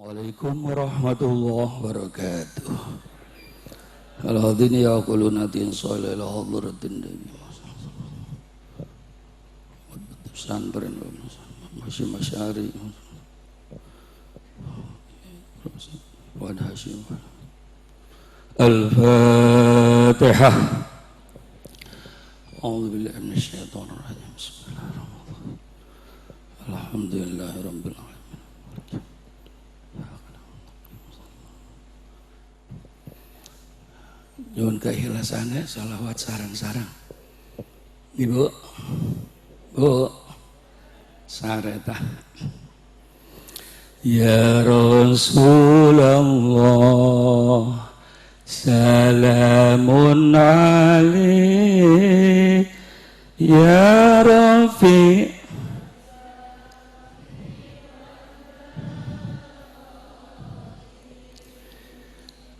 Assalamualaikum warahmatullahi wabarakatuh. Al-hadin yaquluna tin sallallahu hadratin pesantren masih masyari Wad Hashim. Al-Fatihah. A'udzu billahi minasyaitonir rajim. Bismillahirrahmanirrahim. Alhamdulillahirabbil alamin. Nyuwun keikhlasannya shalawat sarang-sarang. Ibu, Bu, saretah. Ya Rasulullah, salamun alaik, ya Rafi.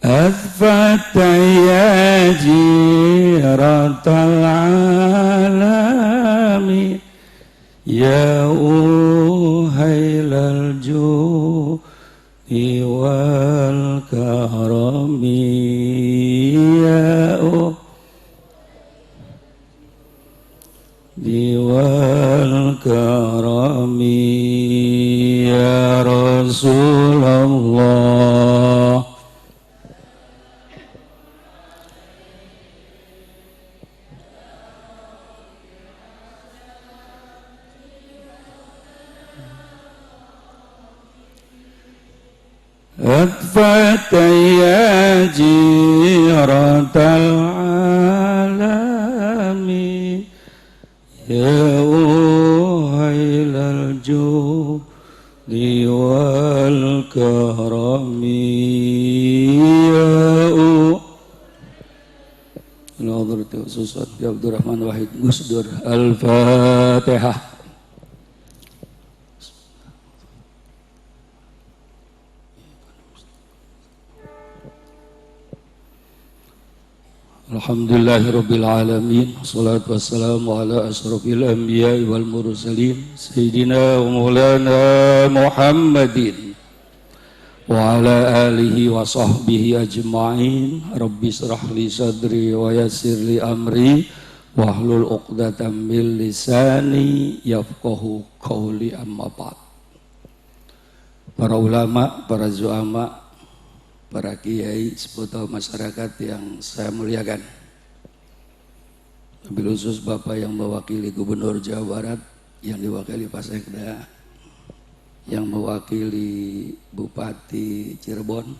أثبت يا جيرة العالم يا أهيل الجود والكرم يا أهيل والكرم يا رسول الله. أطفأت يا جيرة العالم يا أهيل الجود والكرم يا ناظرة خصوصات عبد الرحمن وحيد مسدر. الفاتحة. Alhamdulillahirabbil alamin. Wassalatu wassalamu ala asyrofil anbiya'i wal mursalin sayyidina wa maulana Muhammadin wa ala alihi wa sahbihi ajma'in. Rabbi shrah li sadri wa yassir li amri wahlul 'uqdatam min lisani yafqahu qawli. Amma ba'd. Para ulama, para zuama, para kiai, seputar masyarakat yang saya muliakan, wabil khusus Bapak yang mewakili Gubernur Jawa Barat, yang diwakili Pak Sekda, yang mewakili Bupati Cirebon,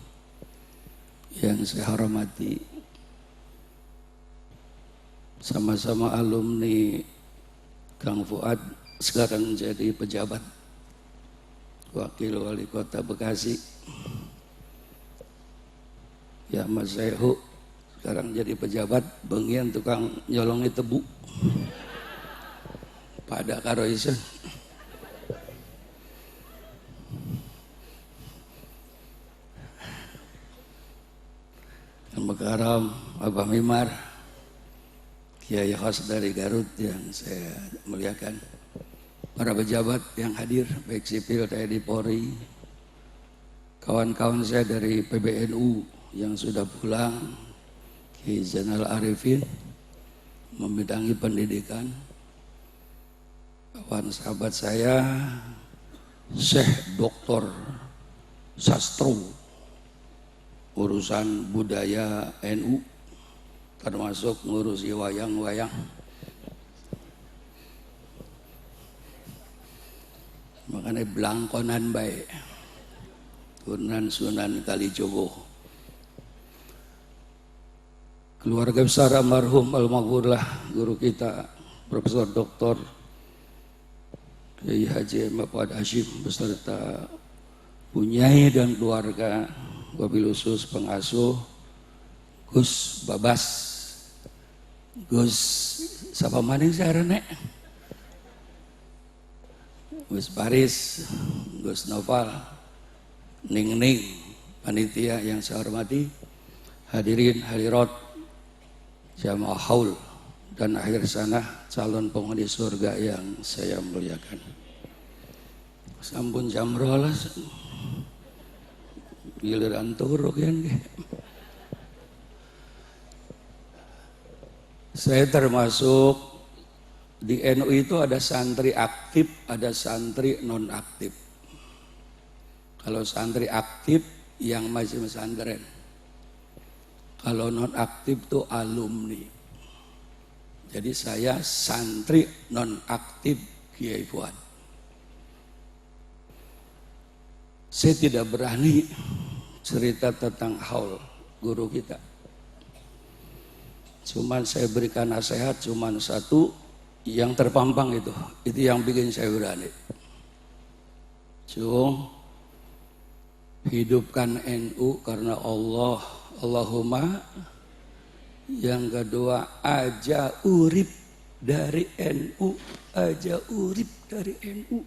yang saya hormati, sama-sama alumni Kang Fuad, sekarang jadi pejabat Wakil Wali Kota Bekasi. Ya Mas Sehu sekarang jadi pejabat bengian tukang nyolongi tebu pada karoisen. Yang Mekaram Abah Mimar, Kiai khas dari Garut yang saya muliakan, para pejabat yang hadir baik sipil, TNI, Polri, kawan-kawan saya dari PBNU yang sudah pulang, Ki Zainal Arifin membidangi pendidikan, kawan sahabat saya Syekh Dr. Sastro urusan budaya NU, termasuk ngurusi wayang-wayang. Makanya belangkonan baik turunan Sunan Kalijogo. Keluarga besar almarhum almarhumlah guru kita Profesor Dr. Kiai Haji Wad Hashim beserta Bunyai dan keluarga, wabil khusus pengasuh Gus Babas, Gus siapa maning sarane, Gus Baris, Gus Noval, Ning Ning, panitia yang saya hormati, hadirin hadirat jamaah haul dan akhir sana calon penghuni surga yang saya muliakan. Sampun jam rolas giliran turu kan. Saya termasuk di NU itu ada santri aktif, ada santri non aktif. Kalau santri aktif yang masih pesantren. Kalau non aktif itu alumni. Jadi saya santri non aktif Kiai Fuad. Saya tidak berani cerita tentang haul guru kita. Cuman saya berikan nasihat cuman satu yang terpampang itu yang bikin saya berani. Cung, hidupkan NU karena Allah. Allahumma. Yang kedua, aja urip dari NU, aja urip dari NU.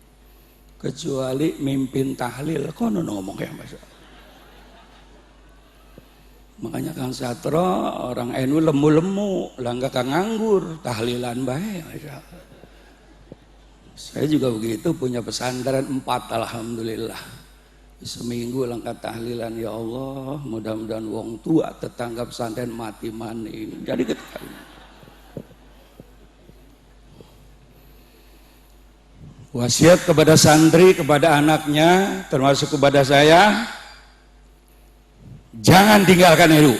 Kecuali mimpin tahlil, kono ngomong ya Mas. Makanya Kang Satro orang NU lemu-lemu, langga kang nganggur, tahlilan bae. Saya juga begitu, punya pesantren 4 alhamdulillah. Seminggu langkah tahlilan, ya Allah, mudah-mudahan wong tua tetangga pesantren mati maning. Jadi ketika wasiat kepada santri, kepada anaknya, termasuk kepada saya, jangan tinggalkan NU.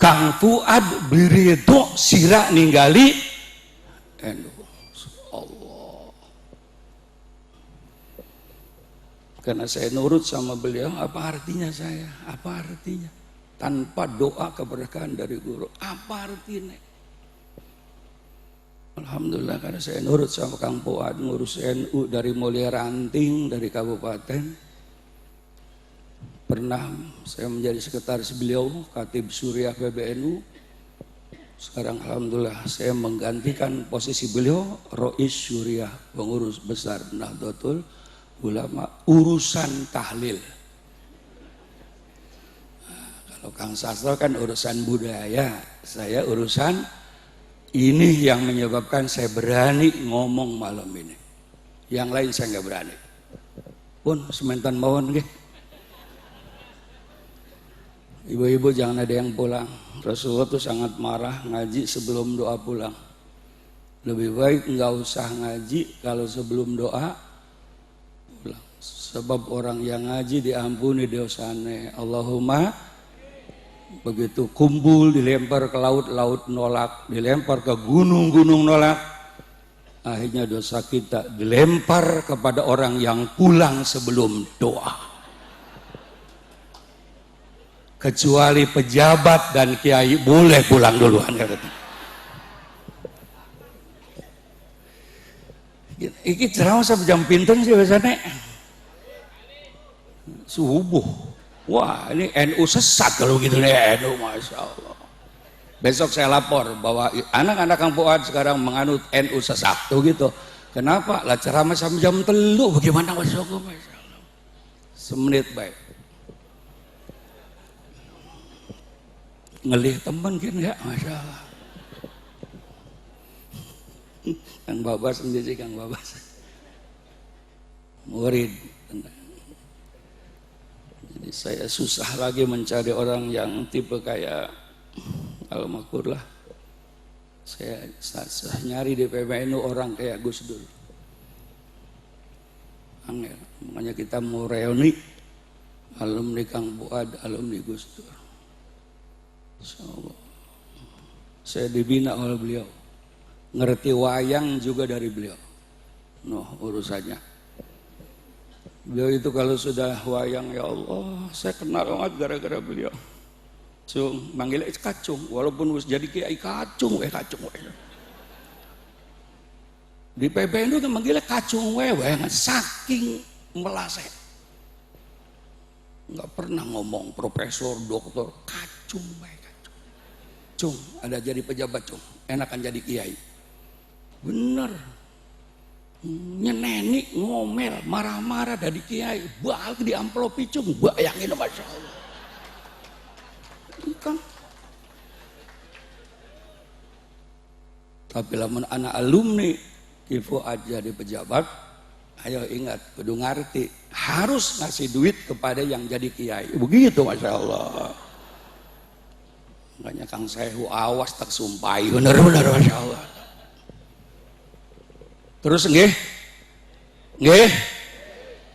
Kang Fuad berido sira ninggali NU. Karena saya nurut sama beliau, apa artinya saya? Apa artinya? Tanpa doa keberkahan dari guru, apa artinya? Alhamdulillah karena saya nurut sama Kang Fuad, ngurus NU dari Mulia Ranting, dari kabupaten. Pernah saya menjadi sekretaris beliau, Khatib Suriah PBNU. Sekarang alhamdulillah saya menggantikan posisi beliau, Rois Suriah, pengurus besar Nahdlatul Ulama, urusan tahlil. Nah, kalau Kang Sastro kan urusan budaya, saya urusan ini yang menyebabkan saya berani ngomong malam ini. Yang lain saya nggak berani. Pun sementan mawon nggih. Ibu-ibu jangan ada yang pulang. Rasulullah itu sangat marah ngaji sebelum doa pulang. Lebih baik nggak usah ngaji kalau sebelum doa pulang. Sebab orang yang ngaji diampuni dosane. Allahumma. Begitu kumpul dilempar ke laut, laut nolak. Dilempar ke gunung, gunung nolak. Akhirnya dosa kita dilempar kepada orang yang pulang sebelum doa. Kecuali pejabat dan kiai boleh pulang duluan. Iki ceramah sampai jam pinten sih biasanya. Subuh. Wah ini NU sesat kalau gitu nih NU, Masya Allah. Besok saya lapor bahwa anak-anak Kang Fuad sekarang menganut NU sesat tuh gitu. Kenapa? Lah ceramah sampai jam 3, bagaimana Masya Allah. Semenit baik. Ngelih teman kan enggak, Masya Allah. Kang Babas sendiri, Kang Babas murid. Jadi saya susah lagi mencari orang yang tipe kayak Al-Makur lah. Saya nyari di PBNU orang kayak Gus Dur. Angel. Makanya kita mau reuni alumni Kang Fuad, alumni Gus Dur. Saya dibina oleh beliau. Ngerti wayang juga dari beliau. Urusannya. Beliau itu kalau sudah wayang, ya Allah, saya kenal banget gara-gara beliau. Cung, manggilnya kacung, walaupun jadi kiai kacung, kacung. Di PBNU kan manggilnya kacung, saking melaseh. Nggak pernah ngomong profesor, doktor, kacung, kacung. Cung, ada jadi pejabat, cung, enakan jadi kiai. Bener, nyeneni, ngomel, marah-marah dari kiai, balik di amplopi, cung, bayangin, Masya Allah. Kan. Tapi lamun anak alumni Kifu aja di pejabat, Ayo ingat, kudu ngerti, harus ngasih duit kepada yang jadi kiai. Begitu, Masya Allah. Makanya Kang Sehu awas tak sumpai, bener-bener Masya Allah. Terus nggih,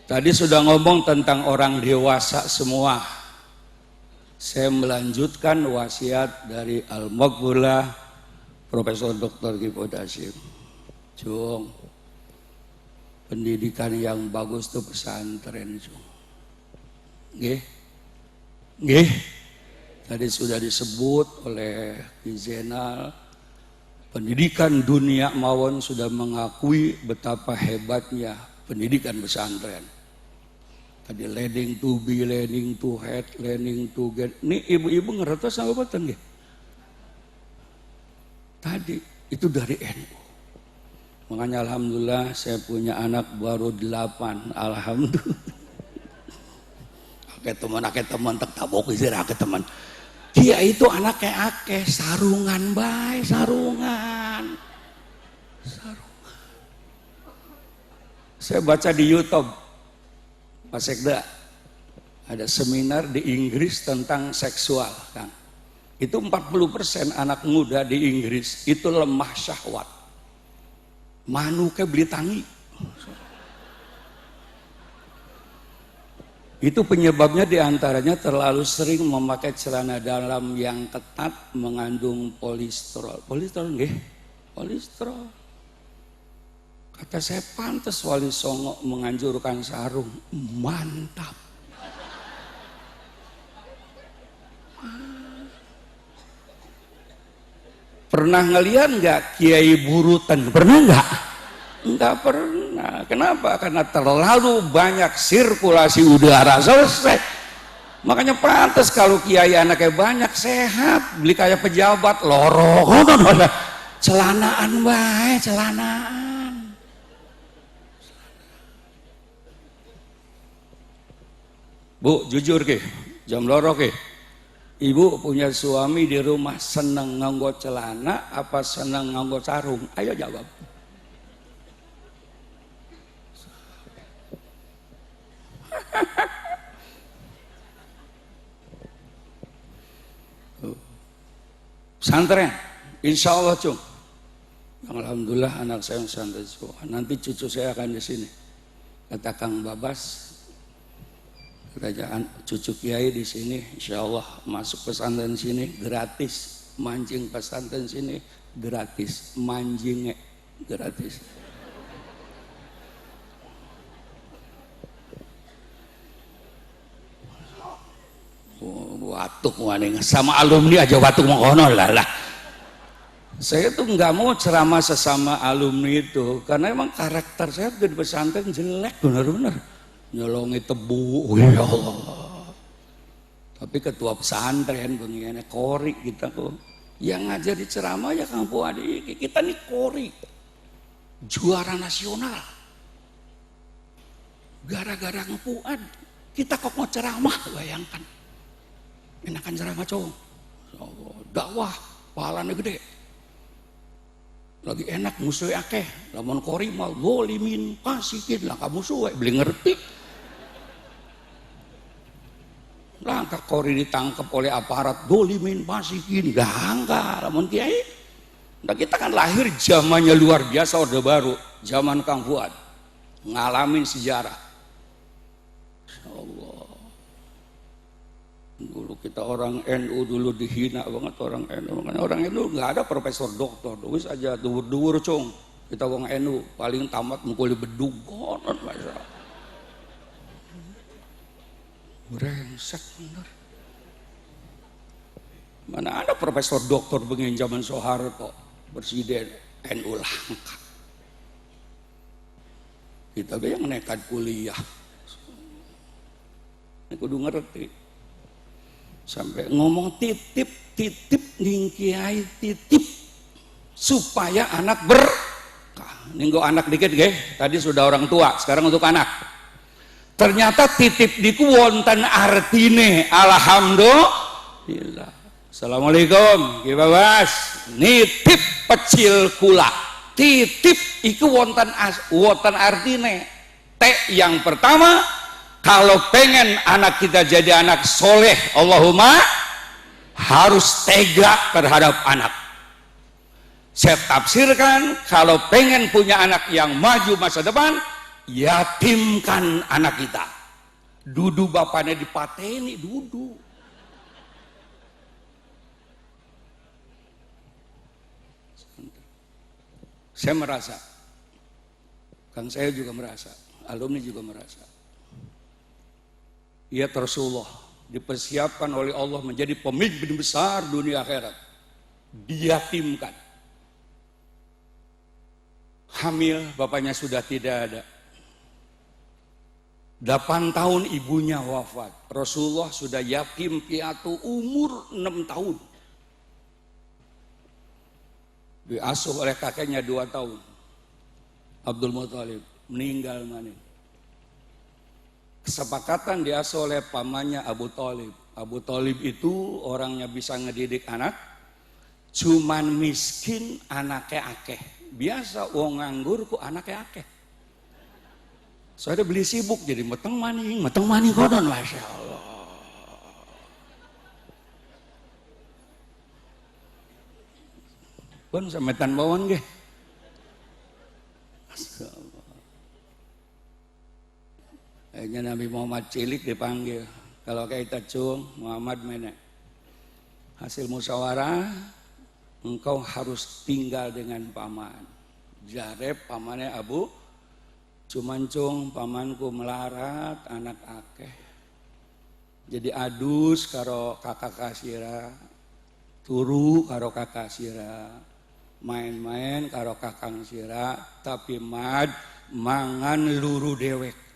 tadi sudah ngomong tentang orang dewasa semua. Saya melanjutkan wasiat dari Al-Maqbulah Profesor Dr. Kipod Hasyim. Cung, pendidikan yang bagus itu pesantren, cung. Nggih. Tadi sudah disebut oleh Ki Zainal, pendidikan dunia mawon sudah mengakui betapa hebatnya pendidikan pesantren. Tadi learning to be, learning to head, learning to get. Ini ibu-ibu ngertos apa betul nggih? Tadi itu dari NU. Makanya alhamdulillah saya punya anak baru 8. Alhamdulillah. Akeh teman tak tabok izin akeh teman. Dia itu anaknya akeh sarungan bae, sarungan. Saya baca di YouTube Pak Sekda ada seminar di Inggris tentang seksual, kan. Itu 40% anak muda di Inggris itu lemah syahwat. Manu ke beli tangi. Itu penyebabnya diantaranya terlalu sering memakai celana dalam yang ketat mengandung polisterol. Polisterol nggih? Polisterol. Kata saya pantas Wali Songo menganjurkan sarung. Mantap. Pernah ngeliat nggak Kiai Burutan? Pernah nggak? Enggak pernah. Kenapa? Karena terlalu banyak sirkulasi udara. Selesai. Makanya pantas kalau kiai anaknya banyak, sehat, beli kayak pejabat, lorok. Celanaan baik, celanaan. Bu, jujur ke, jam lorok ke. Ibu punya suami di rumah seneng nganggo celana apa seneng nganggo sarung? Ayo jawab. Pesantren, insya Allah cung. Alhamdulillah anak saya pesantren semua. Nanti cucu saya akan di sini. Kata Kang Babas, kerajaan cucu kiai di sini, insya Allah masuk pesantren sini gratis, mancing pesantren sini gratis, mancingnya gratis. Watuk waning sama alumni aja watuk mengkono lah. Saya tuh nggak mau ceramah sesama alumni itu karena emang karakter saya di pesantren jelek bener-bener nyolongi tebu, ya Allah. Tapi ketua pesantren begini kori kita kok yang ngajari ceramah ya Kang Puadi, kita nih kori juara nasional gara-gara ngepuan kita kok mau ceramah, bayangkan. Enakan ceramah cowok, dakwah, pahalanya gede. Lagi enak musuhnya akeh, lamun kori mal golimin pasikin lah kamu suwe beli ngerti. Langkah kori ditangkap oleh aparat golimin pasikin, enggak, lamun kiai. Nah kita kan lahir zamannya luar biasa Orde Baru, zaman Kang Fuad, ngalamin sejarah. Allah. Dulu kita orang NU dulu dihina banget orang NU. Orang NU nggak ada profesor doktor, wis aja duwur-duwur cung. Kita orang NU paling tamat mukuli bedug konon masa. Brengsek bener. Mana ada profesor doktor begini zaman Soeharto presiden NU langka. Kita yang nekat kuliah. Ini kudu ngerti. Sampai ngomong titip ning kiai titip supaya anak berkah. Ninggo anak dikit nggih. Tadi sudah orang tua, sekarang untuk anak. Ternyata titip diku wonten artine. Alhamdulillah. Assalamualaikum, Ki Babas. Nitip pecil kula. Titip iku wonten artine. Yang pertama, kalau pengen anak kita jadi anak soleh, Allahumma, harus tega terhadap anak. Saya tafsirkan, kalau pengen punya anak yang maju masa depan, yatimkan anak kita. Dudu bapaknya dipateni, dudu. Saya merasa, Kang saya juga merasa, alumni juga merasa. Ia Rasulullah dipersiapkan oleh Allah menjadi pemimpin besar dunia akhirat. Diyatimkan. Hamil, bapaknya sudah tidak ada. 8 tahun ibunya wafat. Rasulullah sudah yatim piatu umur 6 tahun. Diasuh oleh kakeknya 2 tahun. Abdul Muthalib meninggal maning. Kesepakatan diasuh oleh pamannya Abu Thalib. Abu Thalib itu orangnya bisa ngedidik anak, cuman miskin anaknya akeh. Biasa wong nganggur ku anaknya akeh. Soalnya beli sibuk jadi meteng maning kodon, Masya Allah. Pun sametan bawon ge. Kayaknya Nabi Muhammad cilik dipanggil. Kalau kita cung Muhammad menek. Hasil musyawarah, engkau harus tinggal dengan paman. Jareb pamannya Abu, cuman cung pamanku melarat anak akeh. Jadi adus karo kakak kasira, turu karo kakak sira. Main-main karo kakang sira, tapi mangan luru dewek.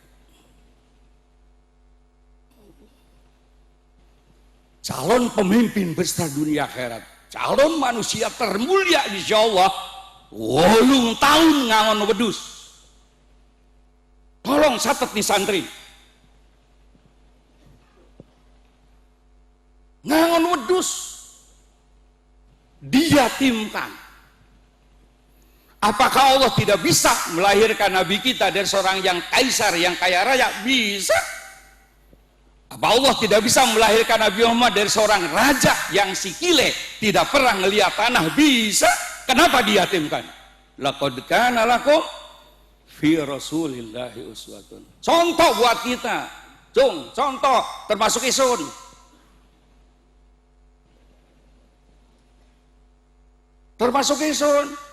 Calon pemimpin besar dunia akhirat, calon manusia termulia insya Allah, 8 tahun ngangon wedus. Tolong catat nih santri, ngangon wedus, diyatimkan. Apakah Allah tidak bisa melahirkan Nabi kita dari seorang yang kaisar, yang kaya raya? Bisa. Apa Allah tidak bisa melahirkan Nabi Muhammad dari seorang raja yang sikile, tidak pernah ngelihat tanah? Bisa. Kenapa diyatimkan? Laqad kana lakum fi Rasulillahi uswatun. Contoh buat kita, cung, contoh termasuk isun. Termasuk isun.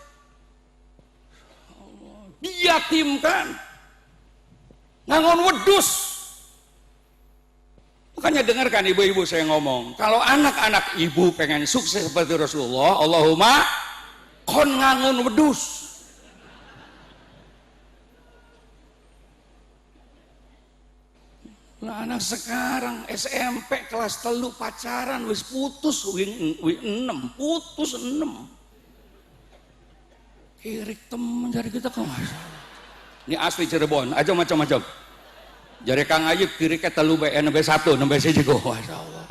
Diyatimkan, ngangon wedus. Makanya dengarkan ibu-ibu saya ngomong, kalau anak-anak ibu pengen sukses seperti Rasulullah, Allahumma kon ngangon wedus. Nah, anak sekarang SMP kelas 3 pacaran wis putus wing 6, putus 6. Kirik temen jari kita kok. Ini asli Cirebon, aja macam-macam. Jari Kang Ayub kiriknya 3 nembe 1, nembe 1 kok. Masya Allah.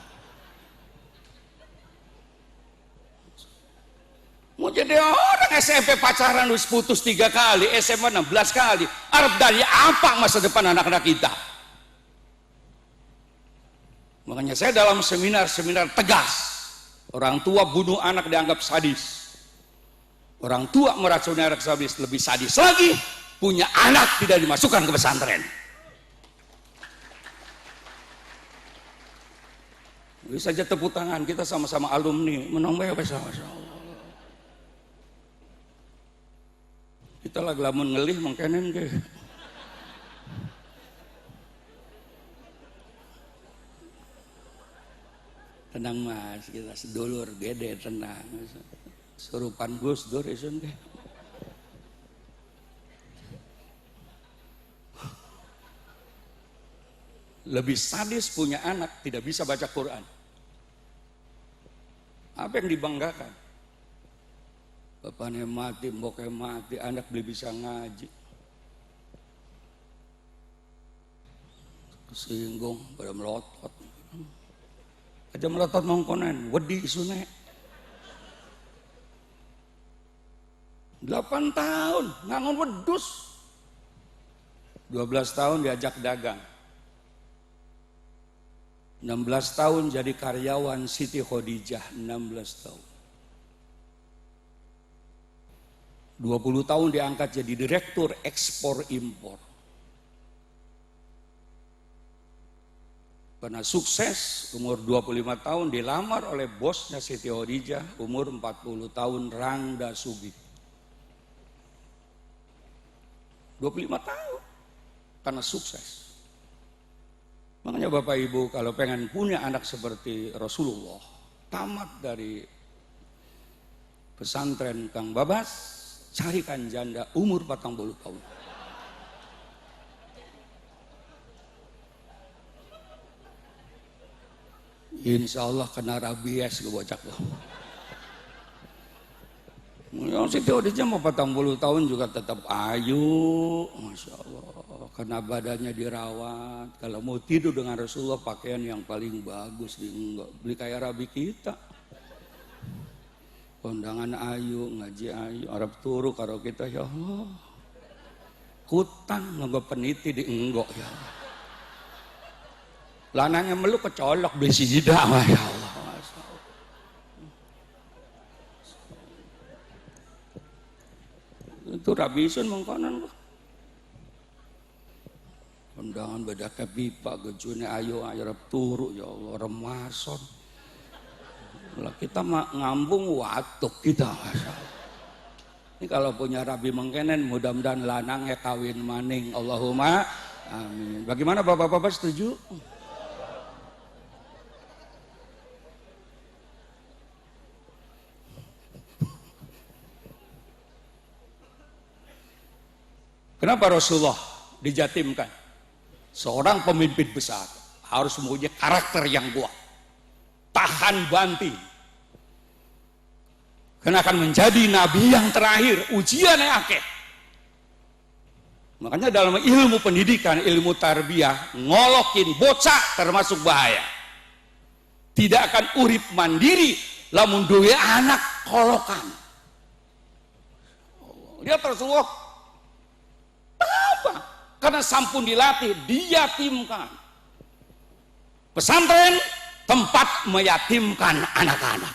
Mau jadi orang SMP pacaran wis putus 3 kali, SMA 16 kali. Arab dari apa masa depan anak-anak kita? Makanya saya dalam seminar-seminar tegas. Orang tua bunuh anak dianggap sadis. Orang tua meracuni anak sadis, lebih sadis lagi, punya anak tidak dimasukkan ke pesantren. Bisa saja tepuk tangan, kita sama-sama alumni, menambah Masya Allah. Kita lagi lamun ngelih mengkenen ke. Tenang mas, kita sedulur gede tenang. Serupan Gus Dur isun ke. Lebih sadis punya anak tidak bisa baca Quran. Apa yang dibanggakan? Bapaknya mati, mboknya mati, anak belum bisa ngaji. Kesinggung, pada melotot. Aja melotot mongkonan, wedi isune. 8 tahun ngangon wedus. 12 tahun diajak dagang. 16 tahun jadi karyawan Siti Khadijah, 16 tahun. 20 tahun diangkat jadi direktur ekspor impor. Karena sukses, umur 25 tahun dilamar oleh bosnya Siti Khadijah, umur 40 tahun Rangda Sugi. 25 tahun, karena sukses. Makanya Bapak Ibu kalau pengen punya anak seperti Rasulullah, tamat dari pesantren Kang Babas, carikan janda umur 40 tahun. Insya Allah kena rabies ke bocah loh. Yang Siti Khadijah mau 40 tahun juga tetap ayu, Masya Allah. Karena badannya dirawat. Kalau mau tidur dengan Rasulullah pakaian yang paling bagus, enggak beli kayak rabi kita. Kondangan ayu, ngaji ayu, Arab turu karo kita ya Allah. Kutang nggak peniti di enggok ya Allah. Lanangnya meluk kecolok beli sijidah, Masya Allah. Itu Rabi Isun mengkonon kok. Kondangan beda kepipa, gejune ayo Arab turu ya Allah, remason. Lah kita ngambung watuk kita, Masya Allah. Ini kalau punya Rabi mengkenen, mudah-mudahan lanangnya kawin maning. Allahumma amin. Bagaimana Bapak-bapak setuju? Kenapa Rasulullah dijatimkan? Seorang pemimpin besar harus mempunyai karakter yang kuat, tahan banting. Karena akan menjadi nabi yang terakhir, ujian yang akhir. Makanya dalam ilmu pendidikan, ilmu tarbiyah, ngolokin bocah termasuk bahaya. Tidak akan urip mandiri, lamun duwe anak kolokan. Lihat Rasulullah, apa? Karena sampun dilatih, diyatimkan. Pesantren tempat meyatimkan anak-anak,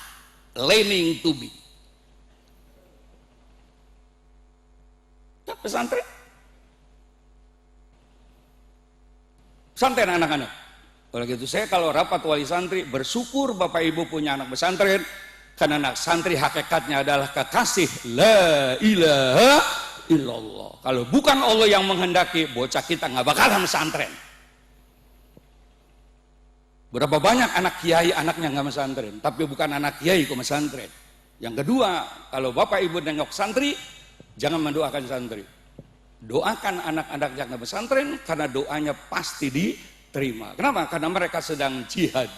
learning to be. Ya, pesantren anak-anak. Oleh gitu saya kalau rapat wali santri bersyukur Bapak Ibu punya anak pesantren, karena anak santri hakikatnya adalah kekasih la ilaha illallah. Kalau bukan Allah yang menghendaki, bocah kita nggak bakalan pesantren. Berapa banyak anak kiai anaknya nggak pesantren, tapi bukan anak kiai kok pesantren. Yang kedua, kalau Bapak Ibu nengok santri, jangan mendoakan santri. Doakan anak-anak yang nggak pesantren, karena doanya pasti diterima. Kenapa? Karena mereka sedang jihad.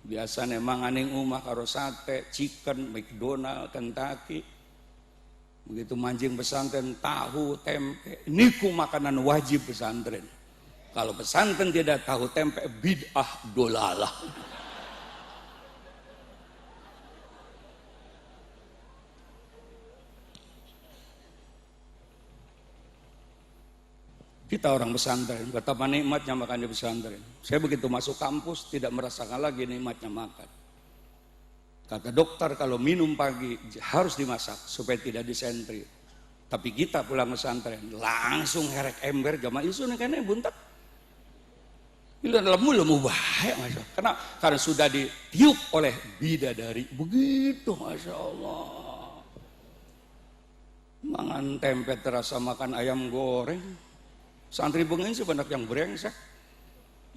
Biasanya manganing umah karo sate, chicken, McDonald, Kentucky. Begitu manjing pesantren, tahu, tempe. Niku makanan wajib pesantren. Kalau pesantren tidak tahu tempe, bid'ah dolalah. Kita orang pesantren, betapa nikmatnya makan di pesantren. Saya begitu masuk kampus tidak merasakan lagi nikmatnya makan. Kata dokter kalau minum pagi harus dimasak supaya tidak disentri. Tapi kita pulang pesantren langsung herek ember jamaah isu nih kayaknya buntak. Bila lemu bahaya Masya Allah. Karena sudah ditiup oleh bidadari. Begitu Masya Allah. Mangan tempe terasa makan ayam goreng. Santri bengen sih banyak yang brengsek.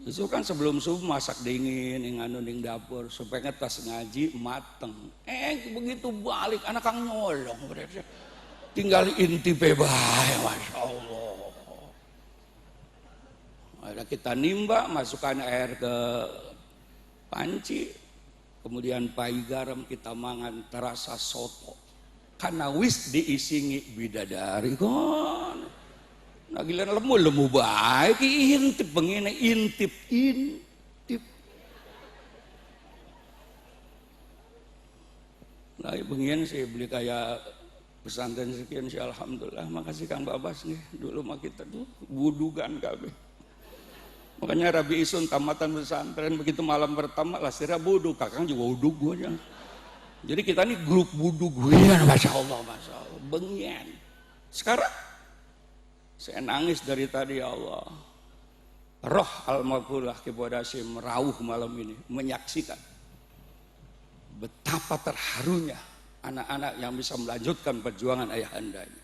Itu kan sebelum subuh masak dingin, inganu ning dapur supaya ngetas ngaji mateng. Begitu balik anak kang nyolong brengsek. Tinggal inti bae, Masya Allah. Ada kita nimba, masukkan air ke panci, kemudian pai garam kita mangan terasa soto. Karena wis diisingi bidadari kan. Nah gila lemu baik, intip begini, intip. Nah begini sih beli kayak Pesantren sekian sih alhamdulillah, makasih Kang Babas nih. Dulu mah kita tuh wudugan kabeh. Makanya Rabi Isun tamatan pesantren begitu malam pertama lah sira wudu, Kakang juga wudu gua. Jadi kita nih grup wudu guyan, Masya Allah, bengian. Sekarang saya nangis dari tadi, ya Allah. Roh Al-Maghfurah Kibodasi merauh malam ini, menyaksikan betapa terharunya anak-anak yang bisa melanjutkan perjuangan ayahandanya.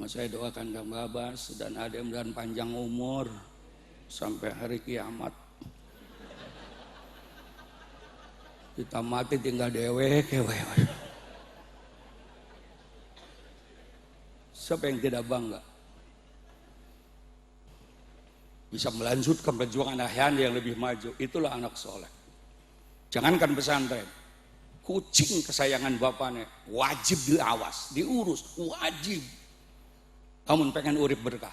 Saya doakan Kang Babas dan Adem dan panjang umur sampai hari kiamat. Kita mati tinggal dewek. Siapa yang tidak bangga bisa melanjutkan perjuangan ayahandanya yang lebih maju? Itulah anak soleh. Jangankan pesantren, kucing kesayangan bapaknya wajib diawas, diurus, wajib. Kamu pengen urip berkah.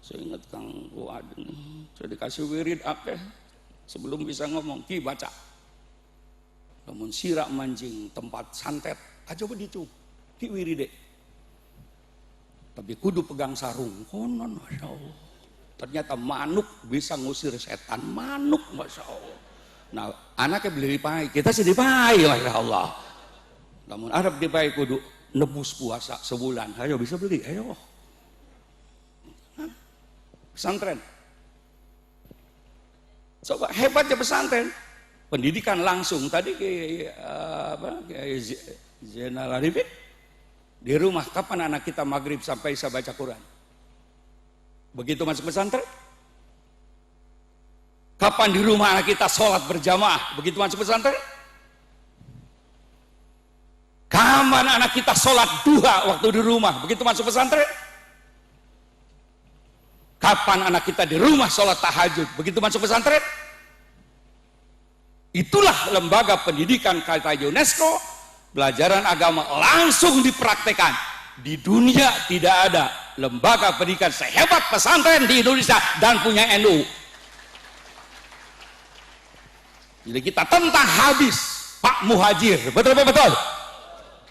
Saya ingat Kang Fuad, saya dikasih wirid akeh sebelum bisa ngomong, ki baca. Namun sirak mancing tempat santet aja begitu, ki wiride. Tapi kudu pegang sarung, konon, Masya Allah. Ternyata manuk bisa ngusir setan, manuk, Masya Allah. Nah, anaknya beli dipai, kita sih dipai, Masya Allah. Namun Arab dipai kudu nebus puasa sebulan, ayo bisa beli, ayo. Pesantren. Coba hebatnya pesantren. Pendidikan langsung, tadi kayak Zainal Arifin, di rumah kapan anak kita maghrib sampai bisa baca Quran? Begitu masuk pesantren, kapan di rumah anak kita sholat berjamaah? Begitu masuk pesantren, kapan anak kita sholat duha waktu di rumah? Begitu masuk pesantren, kapan anak kita di rumah sholat tahajud? Begitu masuk pesantren. Itulah lembaga pendidikan kata UNESCO, pelajaran agama langsung dipraktekkan. Di dunia tidak ada lembaga pendidikan sehebat pesantren di Indonesia dan punya NU. Jadi kita tentang habis Pak Muhajir, betul?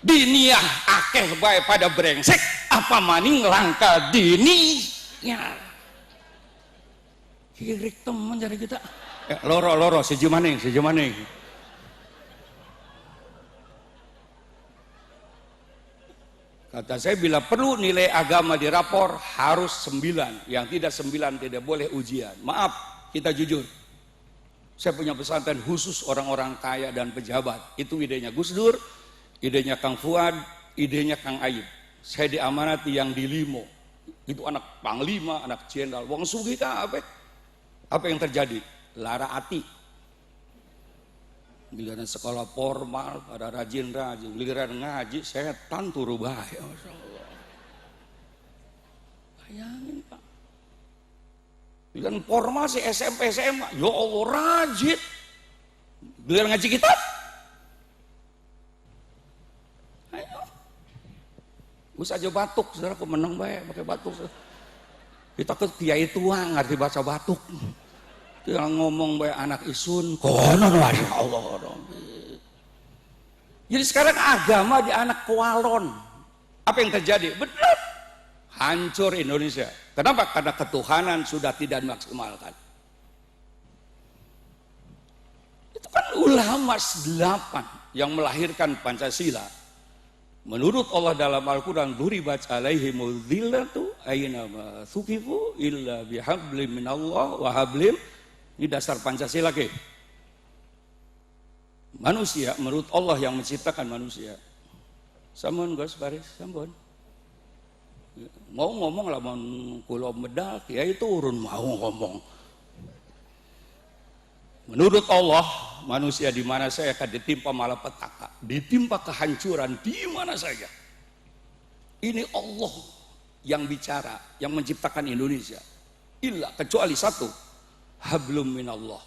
Diniah akeh bae pada brengsek, apa maning langka dini ya. Kirik teman dari kita. Ya, loro sejumaning. Kata saya, bila perlu nilai agama di rapor harus 9, yang tidak 9 tidak boleh ujian. Maaf, kita jujur, saya punya pesantren khusus orang-orang kaya dan pejabat. Itu idenya Gus Dur, idenya Kang Fuad, idenya Kang Ayub. Saya diamanati yang di Limo, itu anak panglima, anak jenderal, wong sugih apa yang terjadi? Lara hati. Giliran sekolah formal pada rajin, giliran ngaji setan turu bahaya, Masya Allah. Bayangin Pak, giliran formal si SMP SMA, ya Allah rajin. Giliran ngaji kitab, ayo gus aja batuk, saudara, aku menang baik pakai batuk. Kita ke kiai tua ngerti baca batuk. Yang ngomong baik anak isun, konon, Masya Allah. Jadi sekarang agama di anak kualon. Apa yang terjadi? Benar, hancur Indonesia. Kenapa? Karena ketuhanan sudah tidak dimaksimalkan. Itu kan ulama 8 yang melahirkan Pancasila. Menurut Allah dalam Al-Quran, duribat alaihimul dhillatu aynama thuqifu illa bihablim minallah wa hablim. Ini dasar Pancasila ke. Manusia menurut Allah yang menciptakan manusia. Sampun Gus Baris, sampun. Mau ngomong lah mau kula medal, ya itu urun mau ngomong. Menurut Allah, manusia di mana saya akan ditimpa malapetaka, ditimpa kehancuran di mana saja. Ini Allah yang bicara, yang menciptakan Indonesia. Illa kecuali satu, hablum minallah.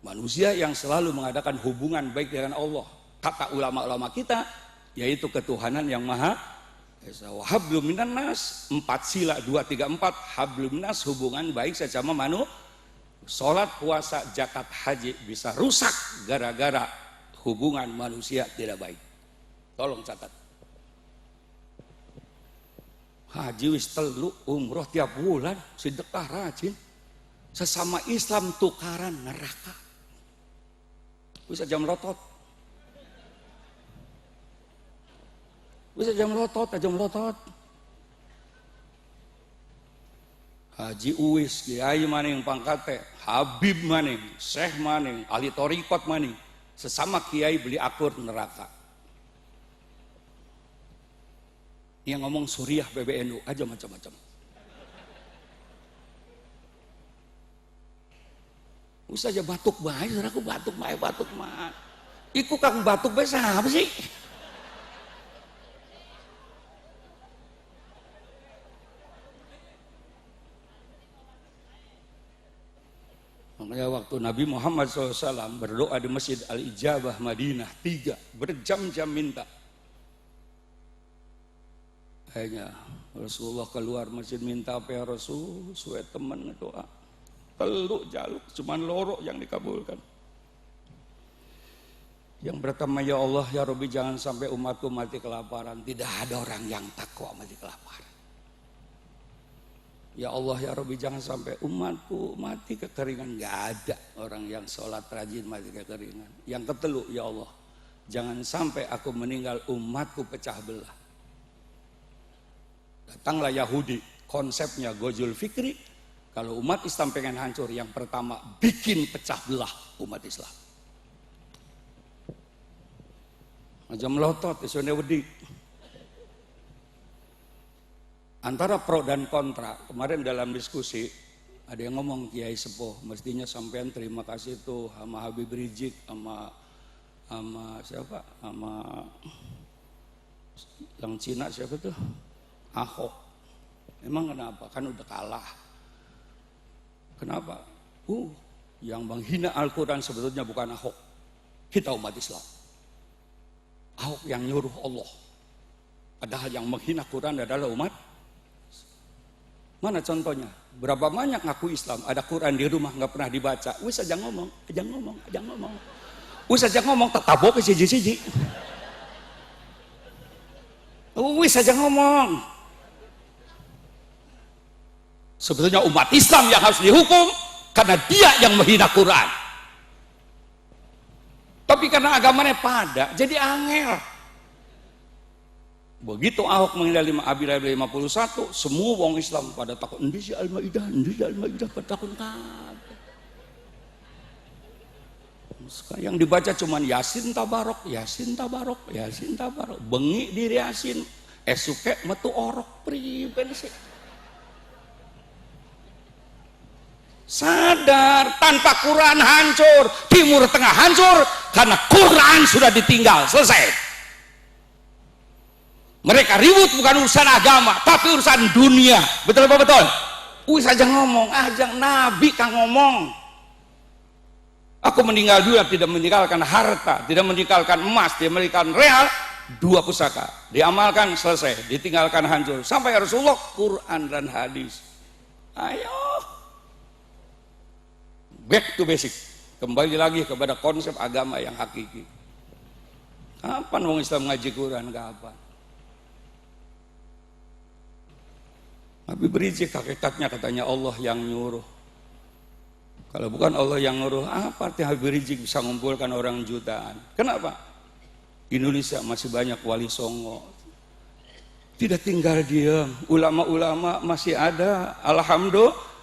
Manusia yang selalu mengadakan hubungan baik dengan Allah. Kata ulama-ulama kita, yaitu ketuhanan yang maha esa. Hablum minan nas, 4 sila 2, 3, 4. Hablum minas hubungan baik sesama Sholat, puasa, zakat, haji bisa rusak gara-gara hubungan manusia tidak baik. Tolong catat. Haji wis telu, umroh tiap bulan, sedekah rajin. Sesama Islam tukaran neraka. Bisa jam lotot. Bisa jam lotot. Haji Uwis, Kiai maning pangkate, Habib maning, Syekh maning, ahli torikot maning. Sesama kiai beli akur neraka. Yang ngomong Suriah PBNU aja macam-macam. Usah aja batuk bae, saudaraku batuk bae. Iku kang batuk bae apa sih? Makanya waktu Nabi Muhammad SAW berdoa di Masjid Al-Ijabah Madinah 3 berjam-jam minta. Akhirnya Rasulullah keluar masjid minta apa ya Rasul, suwe teman doa. Teluk jaluk, cuman lorok yang dikabulkan. Yang pertama, ya Allah ya Rabbi jangan sampai umatku mati kelaparan. Tidak ada orang yang takwa mati kelaparan. Ya Allah ya Rabbi jangan sampai umatku mati kekeringan. Gak ada orang yang sholat rajin mati kekeringan. Yang ketelu, ya Allah jangan sampai aku meninggal umatku pecah belah. Datanglah Yahudi, konsepnya Gojul Fikri, kalau umat Islam pengen hancur, yang pertama bikin pecah belah umat Islam. Aja melotot, isone wedi. Antara pro dan kontra, kemarin dalam diskusi ada yang ngomong Kiai Sepuh, mestinya sampean terima kasih tuh sama Habib Rizik, sama siapa, sama yang Cina siapa tuh, Ahok. Emang kenapa? Kan udah kalah. Kenapa? Yang menghina Al-Quran sebetulnya bukan Ahok, kita umat Islam. Ahok yang nyuruh Allah. Padahal yang menghina Quran adalah umat. Mana contohnya? Berapa banyak ngaku Islam, ada Quran di rumah nggak pernah dibaca. Wis aja ngomong. Wis aja ngomong tetabo ke siji-siji. Wis aja ngomong. Sebetulnya umat Islam yang harus dihukum karena dia yang menghina Quran. Tapi karena agamanya pada, jadi angel. Begitu Ahok menghina Abilah 51, semua orang Islam pada takut. Indonesia Al-Maidah pada takut kabeh. Yang dibaca cuman Yasin Tabarok. Bengi diri Yasin, esuke metu orok priben sih. Sadar tanpa Quran hancur, Timur Tengah hancur karena Quran sudah ditinggal, selesai. Mereka ribut bukan urusan agama, tapi urusan dunia. Betul apa betul? Wis aja ngomong, aja Nabi kang ngomong. Aku meninggal dunia tidak meninggalkan harta, tidak meninggalkan emas, tidak meninggalkan real, 2 pusaka. Diamalkan selesai, ditinggalkan hancur. Sampai Rasulullah Quran dan hadis. Ayo. Back to basic, kembali lagi kepada konsep agama yang hakiki. Kapan orang Islam ngaji Quran? Kapan? Habib Rizik hakikatnya katanya Allah yang nyuruh. Kalau bukan Allah yang nyuruh, apa artinya Habib Rizik bisa mengumpulkan orang jutaan? Kenapa? Indonesia masih banyak wali songo. Tidak tinggal diam, ulama-ulama masih ada, alhamdulillah.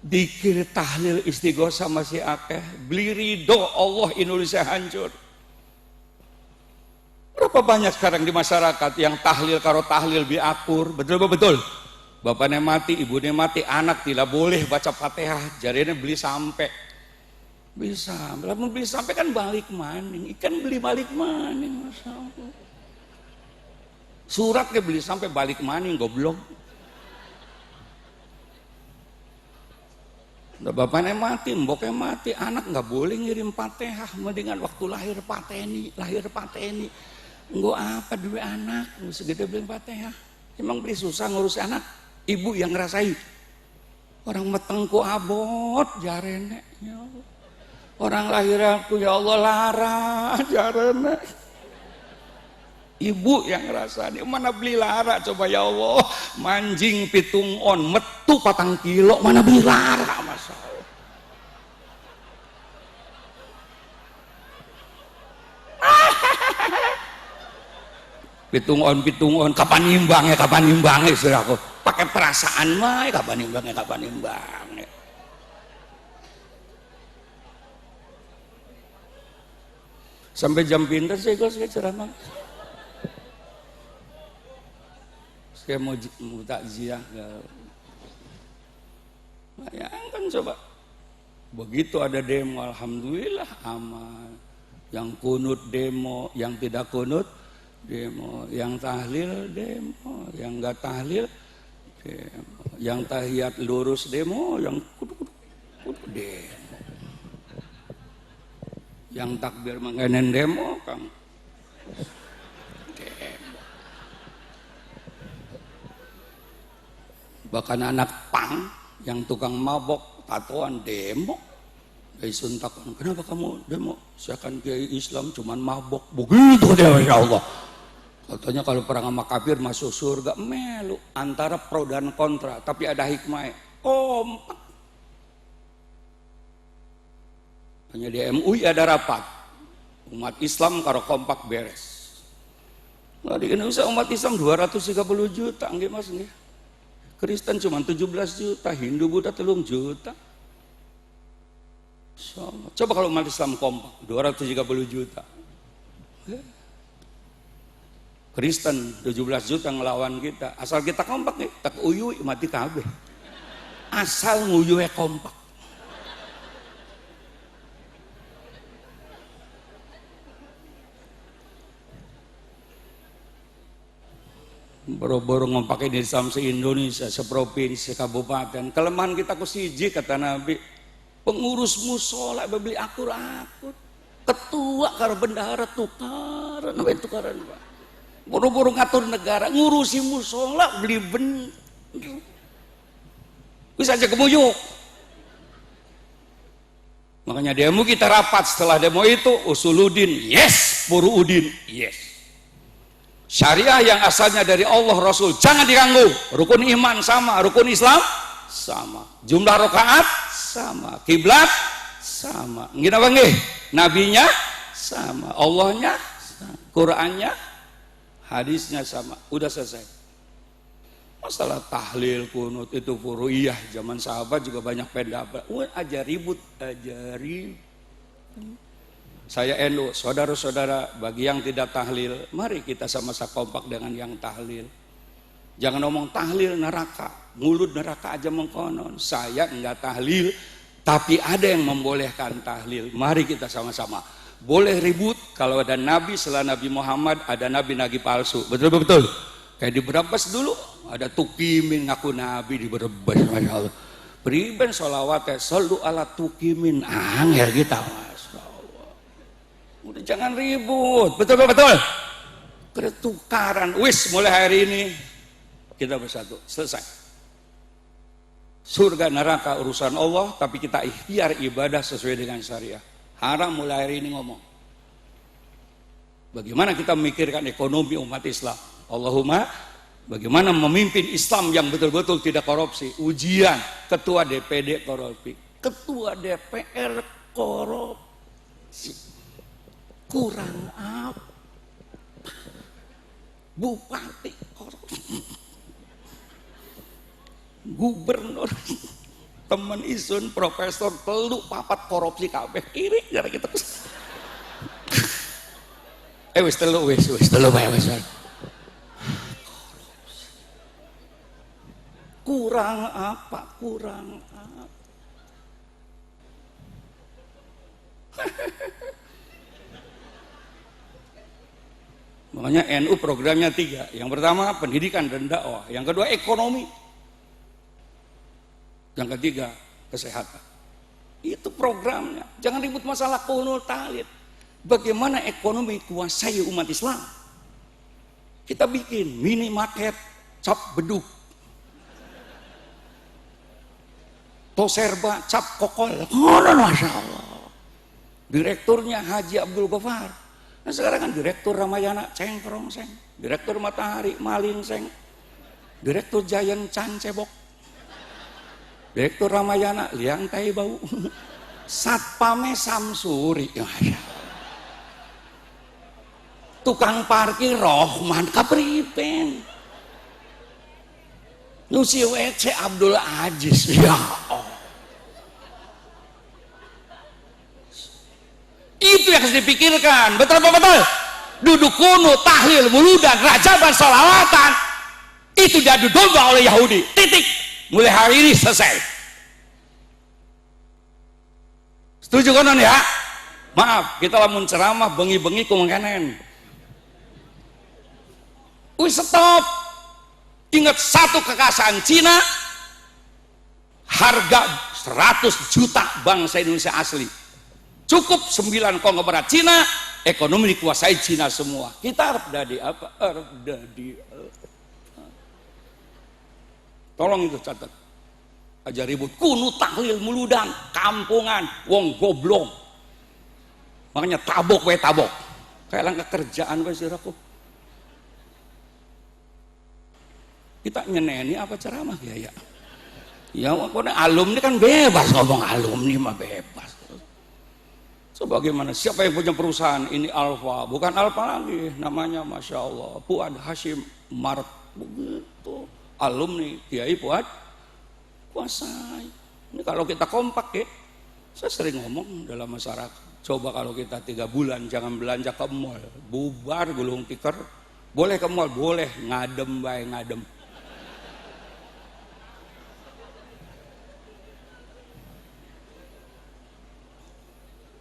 Dikir tahlil istighosah masih akeh. Beli ridho Allah Indonesia hancur. Berapa banyak sekarang di masyarakat yang tahlil karo tahlil biakur. Betul. Bapaknya mati, ibunya mati, anak tidak boleh baca Fatihah. Jadinya beli sampai. Bisa, belum beli sampai kan balik maning. Ikan beli balik maning. Suratnya beli sampai balik maning, goblok. Bapaknya mati, mboknya mati, anak nggak boleh ngirim Fatihah, mendingan waktu lahir pateni. Enggak apa duit anak, segede beli Fatihah. Emang beli susah ngurus anak, ibu yang ngerasain. Orang metengku abot jarene ya Allah. Orang lahir aku ya Allah lara jarene. Ibu yang ngerasani mana beli lara coba ya Allah, manjing pitung on metu 4 kilo mana beli lara masalah. Pitung on kapan nimbangnya sudah aku pakai perasaan mah kapan nimbangnya. Sampai jam pinter sih gue ceramah. Saya mau takziah bayangkan coba begitu ada demo alhamdulillah aman, yang kunut demo, yang tidak kunut demo, yang tahlil demo, yang enggak tahlil demo, yang tahiyat lurus demo, yang kudu demo, yang takbir mengenai demo Kang demo. Bahkan anak pang yang tukang mabok tatoan demo. Kiai suntakan, kenapa kamu demo? Saya kan kiai Islam cuman mabok. Begitu dia ya Allah. Katanya kalau perang sama kafir masuk surga. Melu antara pro dan kontra, tapi ada hikmahnya. Kompak. Hanya di MUI ada rapat. Umat Islam kalau kompak beres. Nah, di Indonesia umat Islam 230 juta, nggih Mas nggih. Kristen cuma 17 juta, Hindu Buddha 3 juta. Coba kalau umat Islam kompak 230 juta. Kristen 17 juta ngelawan kita. Asal kita kompak nih, tak uyui mati kabeh. Asal nguyuhe kompak. Boro-boro ngompakin Islam se-Indonesia, seprovinsi, kabupaten. Kelemahan kita ku siji kata Nabi. Pengurus musola beli akur-akur. Ketua karo bendahara tukaran, apa tukaran Pak? Boro-boro ngatur negara, ngurusi musola beli bener. Bisa aja kemuyuk. Makanya demo kita rapat, setelah demo itu usuludin, yes, furuudin, yes. Syariah yang asalnya dari Allah Rasul jangan diganggu. Rukun iman sama, rukun Islam sama, jumlah rakaat sama, kiblat sama, nggih apa nggih? Nabinya sama, Allahnya sama, Qurannya, hadisnya sama, udah selesai. Masalah tahlil kunut itu furu'iyah zaman sahabat juga banyak pendapat. Aja ribut, aja ribut. Saya NU, saudara-saudara, bagi yang tidak tahlil, mari kita sama-sama kompak dengan yang tahlil. Jangan ngomong tahlil neraka, mulut neraka aja mengkonon. Saya enggak tahlil, tapi ada yang membolehkan tahlil. Mari kita sama-sama. Boleh ribut kalau ada nabi setelah Nabi Muhammad, ada nabi palsu. Betul-betul. Kayak di Brebes dulu, ada Tukimin ngaku nabi di Brebes. Masya Allah. Beriben sholawatnya, shollu ala Tukimin. Angel kita. Udah jangan ribut, betul-betul. Ketukaran, wis mulai hari ini kita bersatu, selesai. Surga neraka urusan Allah, tapi kita ikhtiar ibadah sesuai dengan syariah. Haram mulai hari ini ngomong. Bagaimana kita memikirkan ekonomi umat Islam? Allahumma, bagaimana memimpin Islam yang betul-betul tidak korupsi? Ujian, ketua DPD korupsi, ketua DPR korupsi. Kurang apa? Bupati korupsi, gubernur, teman isun, profesor, telu papat korupsi kabeh kiri gara kita. Wis telu bae wis. Kurang apa? Makanya NU programnya 3. Yang pertama pendidikan dan dakwah. Yang kedua ekonomi. Yang ketiga kesehatan. Itu programnya. Jangan ribut masalah kunul tahlil. Bagaimana ekonomi kuasai umat Islam? Kita bikin minimarket cap beduk. Toserba cap kokol. Oh, Masya Allah. Direkturnya Haji Abdul Ghaffar. Nah sekarang kan direktur Ramayana cengkrong seng, direktur Matahari malin seng, direktur Giant Chan cebok, direktur Ramayana liang tai bau, satpame Samsuri. Tukang parkir Rohman kapripen, nusi WC Abdul Aziz. Ya Allah. Itu yang harus dipikirkan. Betul apa betul? Duduk kuno, tahlil, muludan, rajaban, salawatan. Itu diadu domba oleh Yahudi. Titik. Mulai hari ini selesai. Setuju kan ya? Maaf, kita lamun ceramah bengi-bengi kumangkanen. Stop. Ingat satu kekayaan Cina, harga 100 juta bangsa Indonesia asli. Cukup 9 konglomerat Cina, ekonomi dikuasai Cina semua. Kita harap dari apa? Harap dari tolong itu catat. Aja ribut kuno tahlil muludan, kampungan, wong goblok. Makanya tabok we tabok. Kayak langkah kerjaan we siraku. Kita nyeneni apa ceramah ya? Ya, alumni kan bebas ngomong, alumni mah bebas. So bagaimana? Siapa yang punya perusahaan? Ini Alfa, bukan Alfa lagi, namanya Masya Allah Fuad Hashim Mart, begitu. Alumni Kiai Fuad kuasai. Ini kalau kita kompak ya, saya sering ngomong dalam masyarakat. Coba kalau kita 3 bulan jangan belanja ke mall, bubar gulung tikar. Boleh ke mall, boleh ngadem bae ngadem.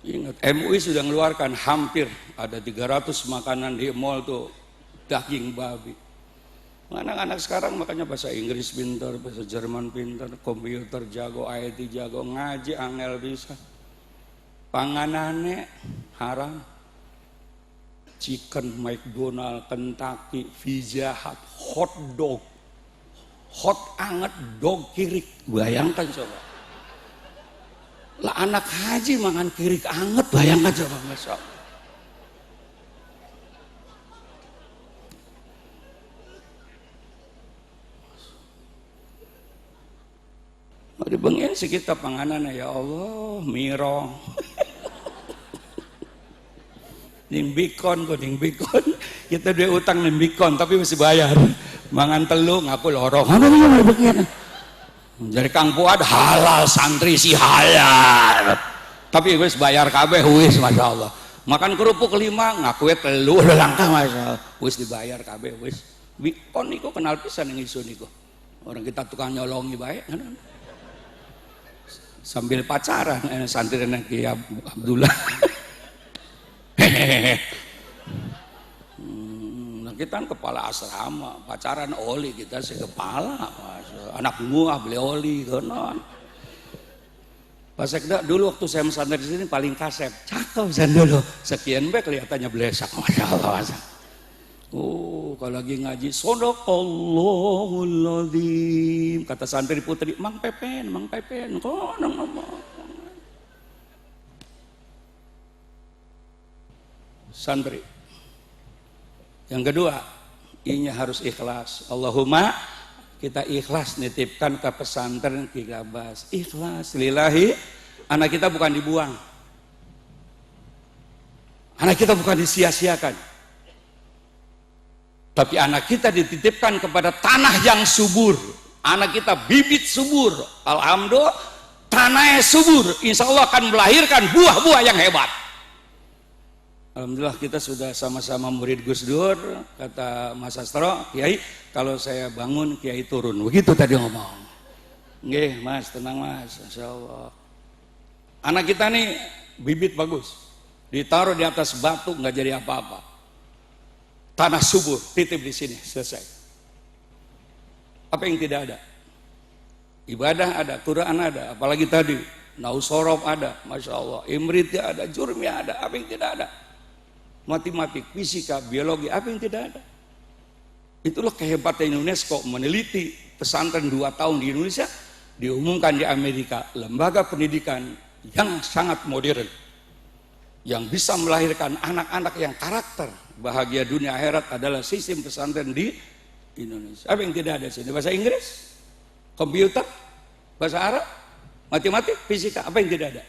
Ingat, MUI sudah mengeluarkan hampir ada 300 makanan di mall tuh daging babi. Anak-anak sekarang makanya bahasa Inggris pintar, bahasa Jerman pintar, komputer jago, IT jago, ngaji angel bisa. Panganannya haram. Chicken, McDonald, Kentucky, Pizza Hut, hot dog, hot anget dog kirik. Bayangkan coba. Lah anak haji makan kirik anget, bayangkan coba Masya Allah. Mau dibengin sih kita panganan ya Allah, mirong. Nimbikon kok nimbikon. Kita duit utang nimbikon tapi masih bayar. Mangan telu ngaku lorong. Apa yang begini? Jadi Kang Fuad halal, santri si halal. Tapi wis bayar kabeh wis Masya Allah. Makan kerupuk 5 ngaku telu udah langkah Masya Allah. Wis dibayar kabeh wis. Bikon niku kenal pisan yang isu niku. Orang kita tukang nyolongi baik kan. Sambil pacaran santri dan Kiai Abdullah. Kita kan kepala asrama, pacaran oli kita si kepala, anak gua beli oli, konon. Pak Sekda dulu waktu saya mesantren di sini paling kasep, cakep Zan dulu, sekian be kelihatannya blesak, Masya Allah. Kalau lagi ngaji, Sodaqallahul Azim, kata santri putri, Mang Pepen, konon ngomong. Santri. Yang kedua, inya harus ikhlas. Allahumma kita ikhlas nitipkan ke pesantren Kigabas. Ikhlas lillahi. Anak kita bukan dibuang. Anak kita bukan disia-siakan. Tapi anak kita dititipkan kepada tanah yang subur. Anak kita bibit subur. Alhamdulillah tanahnya subur. Insya Allah akan melahirkan buah-buah yang hebat. Alhamdulillah kita sudah sama-sama murid Gus Dur. Kata Mas Astro, Kiai kalau saya bangun Kiai turun. Begitu tadi ngomong. Nggih Mas, tenang Mas, Insya Allah. Anak kita nih bibit bagus, ditaruh di atas batu nggak jadi apa-apa. Tanah subur, titip di sini, selesai. Apa yang tidak ada? Ibadah ada, Quran ada, apalagi tadi Nausorof ada, Masya Allah. Imritnya ada, Jurmiyah ada, apa yang tidak ada? Matematik, fisika, biologi, apa yang tidak ada? Itulah kehebatan UNESCO meneliti pesantren 2 tahun di Indonesia, diumumkan di Amerika, lembaga pendidikan yang sangat modern, yang bisa melahirkan anak-anak yang karakter bahagia dunia akhirat adalah sistem pesantren di Indonesia. Apa yang tidak ada sini? Bahasa Inggris, komputer, bahasa Arab, matematik, fisika, apa yang tidak ada?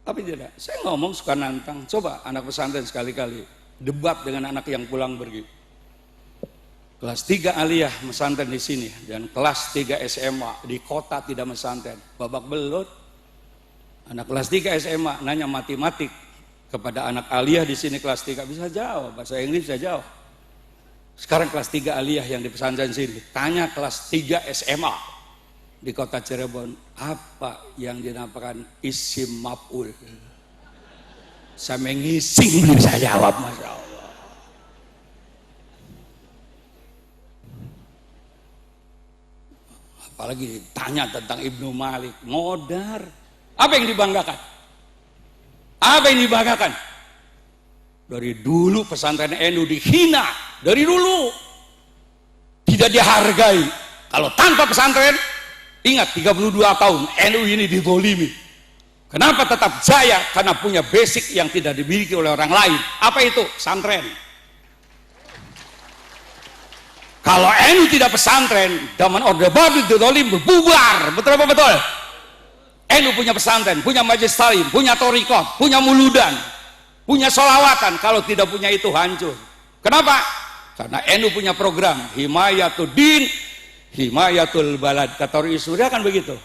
Apa yang tidak ada? Saya ngomong suka nantang, coba anak pesantren sekali-kali debat dengan anak yang pulang pergi. Kelas 3 aliyah mesantren di sini dan kelas 3 SMA di kota tidak mesantren. Babak belut. Anak kelas 3 SMA nanya matematik kepada anak aliyah di sini kelas 3 bisa jawab, bahasa Inggris bisa jawab. Sekarang kelas 3 aliyah yang di pesantren sini tanya kelas 3 SMA di kota Cirebon, apa yang dinamakan isim maf'ul? Saya mengising belum bisa jawab, Masya Allah. Apalagi ditanya tentang Ibnu Malik, modar. Apa yang dibanggakan? Apa yang dibanggakan? Dari dulu pesantren NU dihina, dari dulu tidak dihargai. Kalau tanpa pesantren, ingat 32 tahun NU ini dizolimi. Kenapa tetap jaya? Karena punya basic yang tidak dimiliki oleh orang lain. Apa itu? Pesantren. Kalau NU tidak pesantren, zaman Orde Baru dizolim berbubar. Betul apa betul? NU punya pesantren, punya majelis talim, punya thariqah, punya muludan, punya sholawatan. Kalau tidak punya itu hancur. Kenapa? Karena NU punya program Himayatul Din, Himayatul Balad. Kata orang Suria kan begitu.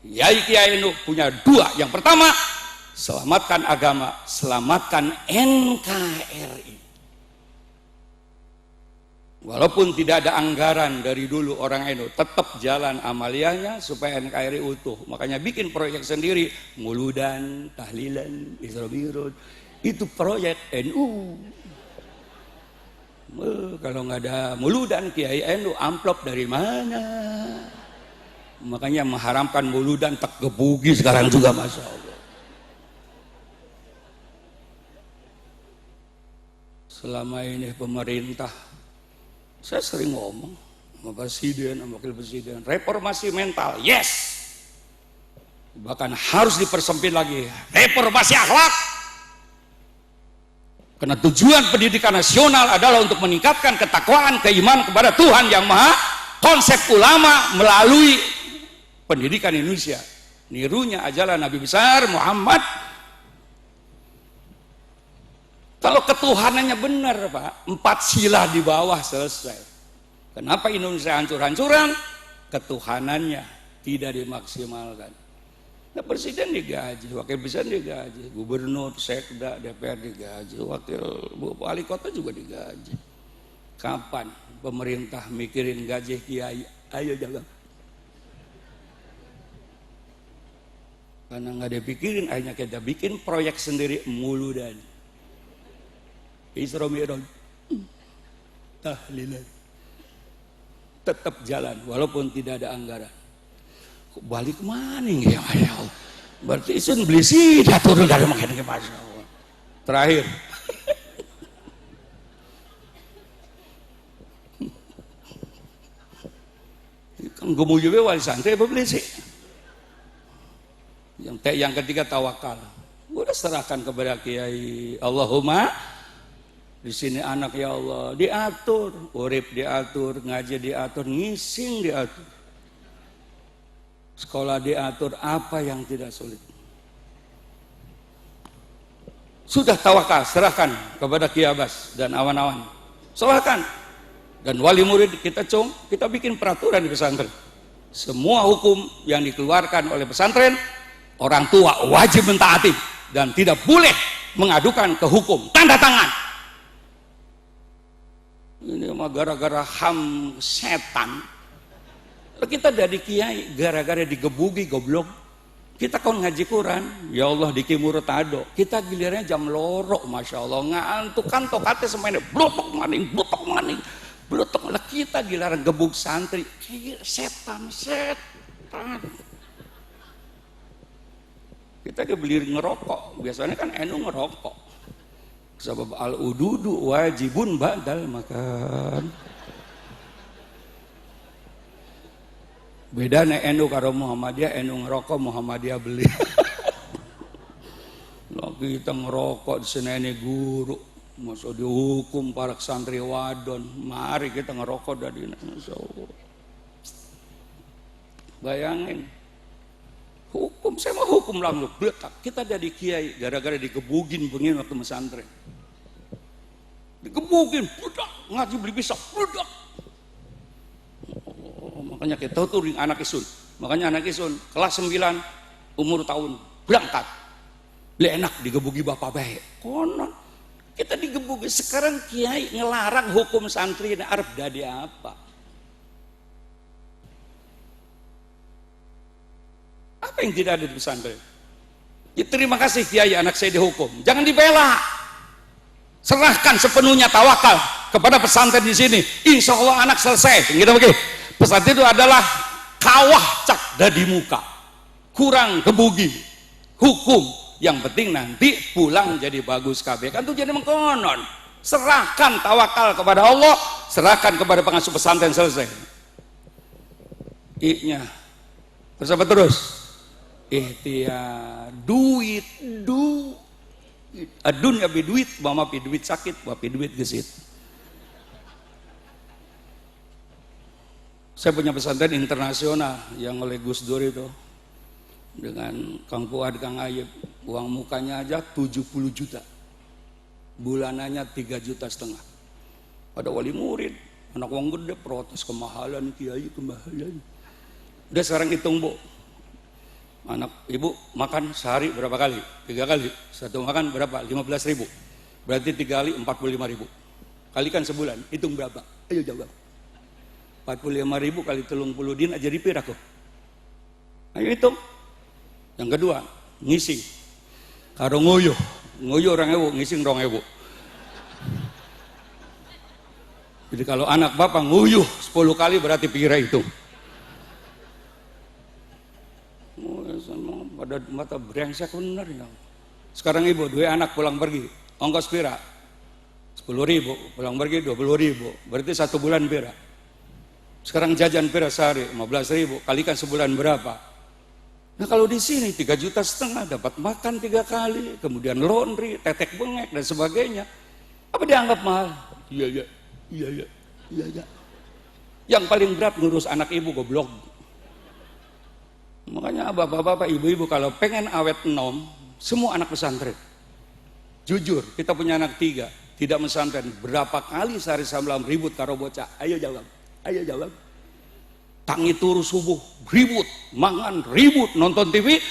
Kiai NU punya dua. Yang pertama, selamatkan agama, selamatkan NKRI. Walaupun tidak ada anggaran dari dulu orang NU, tetap jalan amaliyahnya supaya NKRI utuh. Makanya bikin proyek sendiri, muludan, tahlilan, Isra Mi'raj. Itu proyek NU. Kalau nggak ada muludan Kiai NU, amplop dari mana? Makanya mengharamkan muludan tak gebugi sekarang juga, Masya Allah. Selama ini pemerintah, saya sering ngomong sama presiden, sama wakil presiden, reformasi mental, yes. Bahkan harus dipersempit lagi, reformasi akhlak. Karena tujuan pendidikan nasional adalah untuk meningkatkan ketakwaan, keimanan kepada Tuhan Yang Maha. Konsep ulama melalui pendidikan Indonesia, nirunya ajaran Nabi besar Muhammad. Kalau ketuhanannya benar, Pak, 4 sila di bawah selesai. Kenapa Indonesia hancur-hancuran? Ketuhanannya tidak dimaksimalkan. Nah, presiden digaji, wakil presiden digaji, gubernur, sekda, DPR digaji, wakil wali kota juga digaji. Kapan pemerintah mikirin gaji kiai? Ayo jaga. Karena nggak dipikirin, akhirnya kita bikin proyek sendiri, muludan, Isra Mi'raj, tahlilan, tetap jalan walaupun tidak ada anggaran. Balik maning ya, Masya Allah. Berarti isun beli sidah turun dari makin ke Masya Allah. Terakhir, kan gemu juga wali santri apa beli sih? Yang ketiga tawakal. Udah serahkan kepada Kiai. Allahumma, di sini anak ya Allah diatur, urip diatur, ngaji diatur, ngising diatur, sekolah diatur, apa yang tidak sulit. Sudah tawakal, serahkan kepada Kiai Abbas dan awan-awan. Serahkan. Dan wali murid kita kita bikin peraturan di pesantren. Semua hukum yang dikeluarkan oleh pesantren, orang tua wajib mentaati dan tidak boleh mengadukan ke hukum. Tanda tangan. Ini mah gara-gara ham setan. Kita dari kiai gara-gara digebugi goblok. Kita kon ngaji Quran, ya Allah di Kimurtado. Kita gilirannya jam lorok, Masya Allah, ngantuk kan tokate semuanya blotok maning, blotok maning, blotok. Lah kita giliran gebuk santri, setan. Kita dibeli ngerokok, biasanya kan NU ngerokok. Sebab al-ududu wajibun ba'dal makan. Bedanya NU karo Muhammadiyah, NU ngerokok, Muhammadiyah beli. Lah kita ngerokok diseneni guru, masa dihukum para santri wadon. Mari kita ngerokok dari Allah. Bayangin, hukum, saya mau hukum langsung. Kita jadi kiai gara-gara digebugin begini waktu pesantren. Digebugin, budak, ngaji beli pisau, budak. Makanya kita turing anak isun. Makanya anak isun kelas 9 umur tahun berangkat. Beli enak digebugi bapak baik. Konon kita digebugi. Sekarang kiai ngelarang hukum santri arep dadi apa? Apa yang tidak ada di pesantren? Ya, terima kasih kiai anak saya dihukum. Jangan dibela. Serahkan sepenuhnya tawakal kepada pesantren di sini. Insya Allah anak selesai. Gitu oke. Pesantren itu adalah kawah cak dadi muka. Kurang gebugi. Hukum. Yang penting nanti pulang jadi bagus kabeh. Kan itu jadi mengkonon. Serahkan tawakal kepada Allah. Serahkan kepada pengasuh pesantren selesai. I-nya. Bersama terus. Ikhtiar duit adun ya duit mama pi duit sakit wapi duit gesit. Saya punya pesantren internasional yang oleh Gus Dur itu dengan Kang Fuad, Kang Ayub, uang mukanya aja 70 juta, bulanannya 3,5 juta. Ada wali murid anak uang gede protes kemahalan kiai, kemahalan. Udah sekarang hitung bu, anak ibu makan sehari berapa kali? 3 kali. Satu makan berapa? 15.000. Berarti 3 kali 45.000. Kalikan sebulan, hitung berapa? Ayo jawab. 45.000 kali 30 din aja dipir aku. Ayo hitung. Yang kedua, ngisi. Karo nguyuh. Nguyuh orang ewu, ngising orang ewu. Jadi kalau anak bapak nguyuh 10 kali berarti pira itu. Pada mata brengsek bener ya. Sekarang ibu dua anak pulang pergi, ongkos pira 10.000, pulang pergi 20.000, berarti 1 bulan pira. Sekarang jajan pira sehari 15.000, kalikan sebulan berapa? Nah kalau di sini 3,5 juta dapat makan 3 kali, kemudian laundry, tetek bengek dan sebagainya. Apa dianggap mahal? Iya. Yang paling berat ngurus anak ibu goblok. Makanya bapak-bapak, ibu-ibu kalau pengen awet nom, semua anak pesantren. Jujur, kita punya anak 3, tidak pesantren. Berapa kali sehari samalam ribut karo bocah? Ayo jawab. Tangi turu subuh, ribut, mangan, ribut, nonton TV.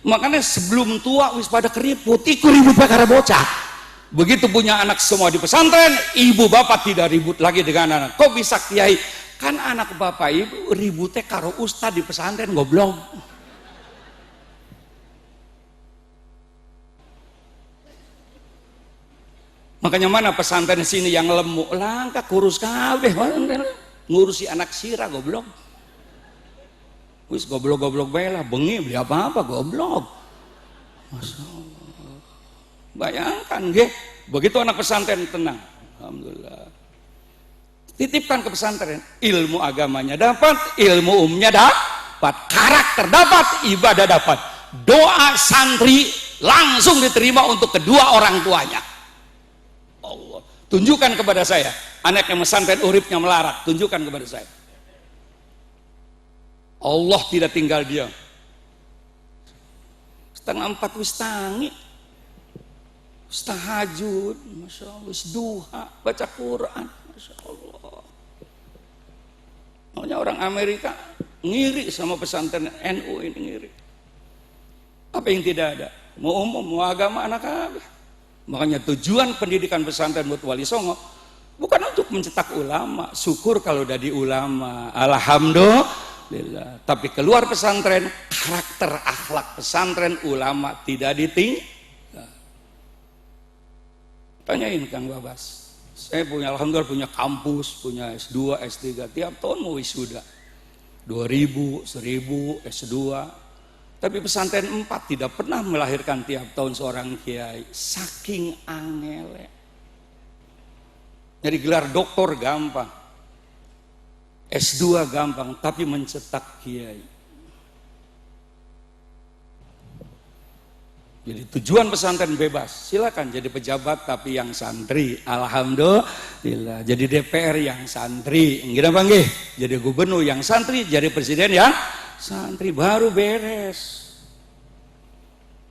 Makanya sebelum tua wis pada keriput, ikut ribut karo bocah. Begitu punya anak semua di pesantren, ibu bapak tidak ribut lagi dengan anak. Kok bisa kiai? Kan anak bapak ibu ributnya karo ustad di pesantren goblok. Makanya mana pesantren sini yang lemu langka kurus kabeh ngurusi anak sira goblok. Wis goblok bae lah, bengi beli apa-apa goblok. Masyaallah. Bayangkan nggih, begitu anak pesantren tenang. Alhamdulillah. Titipkan ke pesantren, ilmu agamanya dapat, ilmu umumnya dapat, karakter dapat, ibadah dapat, doa santri langsung diterima untuk kedua orang tuanya. Allah, tunjukkan kepada saya, anak yang pesantren uripnya melarat, tunjukkan kepada saya. Allah tidak tinggal diam. 3:30 wis tangi, tahajud, masya Allah, duha, baca Quran, masya Allah. Makanya orang Amerika ngiri sama pesantren NU ini ngiri. Apa yang tidak ada? Mau umum, mau agama anak apa? Makanya tujuan pendidikan pesantren buat Wali Songo bukan untuk mencetak ulama. Syukur kalau udah di ulama, alhamdulillah. Tapi keluar pesantren, karakter akhlak pesantren ulama tidak ditinggal. Tanyain Kang Babas. Saya punya, alhamdulillah punya kampus, punya S2, S3, tiap tahun mau wisuda 2.000, 1.000, S2. Tapi pesantren 4 tidak pernah melahirkan tiap tahun seorang kiai, saking angele. Jadi gelar doktor gampang, S2 gampang, tapi mencetak kiai. Jadi tujuan pesantren bebas, silakan jadi pejabat tapi yang santri, alhamdulillah. Jadi DPR yang santri, nggih apa nggih? Jadi gubernur yang santri, jadi presiden yang santri, baru beres.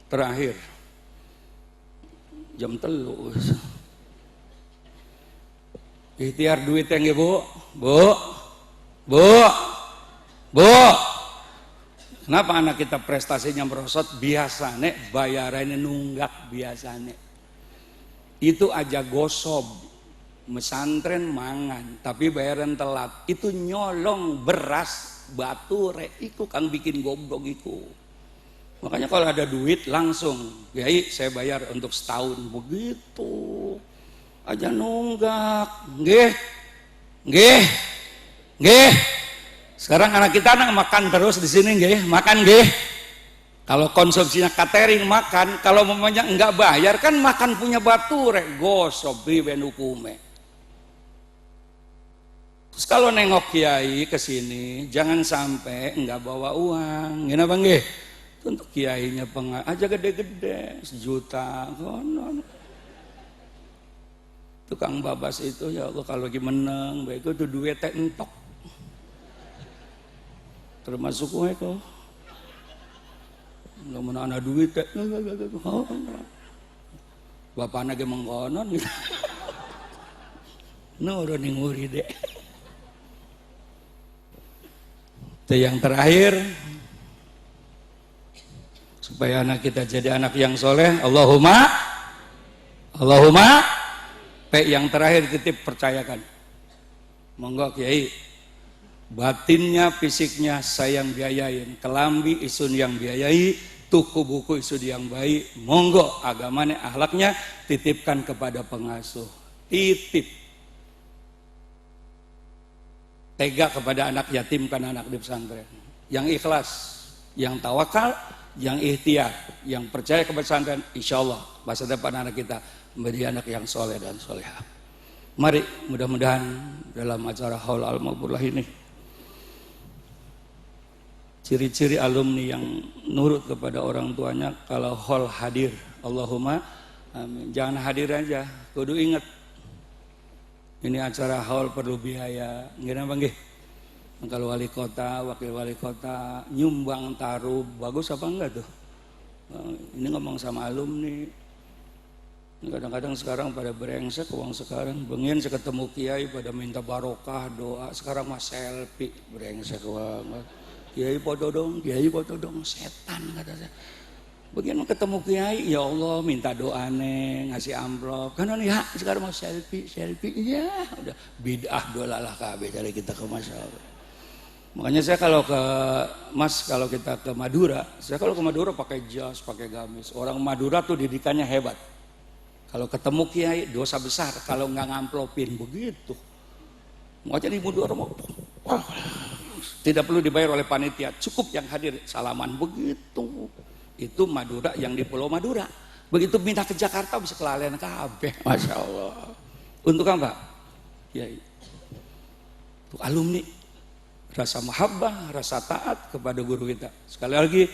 Terakhir, jam 3. Ikhtiar duit yang ibu, bu. Kenapa anak kita prestasinya merosot? Biasa nek bayarannya nunggak biasa nek. Itu aja gosob, mesantren mangan, tapi bayaran telat. Itu nyolong beras batu rek, iku kang bikin goblok iku. Makanya kalau ada duit langsung, Kiai saya bayar untuk setahun, begitu. Aja nunggak, nggih. Sekarang anak kita makan terus di sini nggih, makan nggih. Kalau konsumsinya catering makan, kalau mamanya enggak bayar kan makan punya batu rek, gosok ben hukume. Terus kalau nengok kiai ke sini jangan sampai enggak bawa uang. Gini apa nggih? Untuk kiainya aja gede-gede, 1 juta konon. Tukang babas itu ya Allah kalau lagi menang, baik itu duit teh entok. Termasuk gue kok nggak mana ada duit teh bapak anak mengkonon gitu. Nurun yang nguri deh. Itu yang terakhir, supaya anak kita jadi anak yang soleh, Allahumma yang terakhir titip percayakan, monggo Kiai. Batinnya, fisiknya saya yang biayain, kelambi isun yang biayai, tuku buku isun yang baik, monggo agamanya, akhlaknya titipkan kepada pengasuh. Titip. Tega kepada anak yatim kan anak di pesantren. Yang ikhlas, yang tawakal, yang ikhtiar, yang percaya kepada pesantren, insya Allah masa depan anak kita menjadi anak yang soleh dan solehah. Mari mudah-mudahan dalam acara Haul Al-Maghfurlah ini ciri-ciri alumni yang nurut kepada orang tuanya kalau hall hadir, Allahumma amin. Jangan hadir aja, kudu ingat ini acara hall perlu biaya. Gimana bang? Kalau wali kota, wakil wali kota nyumbang taruh, bagus apa enggak tuh? Ini ngomong sama alumni. Kadang-kadang sekarang pada brengsek uang sekarang. Bengin saya ketemu kiai pada minta barokah doa. Sekarang mah selfie brengsek banget. Kiai foto dong, setan kata saya. Begitu ketemu kiai, ya Allah minta doa nih, ngasih amplop. Kan ya sekarang mau selfie, ya udah bid'ah dolalah kabeh dari kita ke masyarakat. Makanya saya kalau kita ke Madura, pakai jas, pakai gamis. Orang Madura tuh didikannya hebat. Kalau ketemu kiai dosa besar kalau nggak ngamplopin begitu. Mau jadi Madura mau. Tidak perlu dibayar oleh panitia, cukup yang hadir salaman begitu. Itu Madura yang di Pulau Madura. Begitu pindah ke Jakarta bisa kelalen kabeh, masya Allah. Untuk apa? Ya, untuk alumni, rasa mahabbah, rasa taat kepada guru kita. Sekali lagi,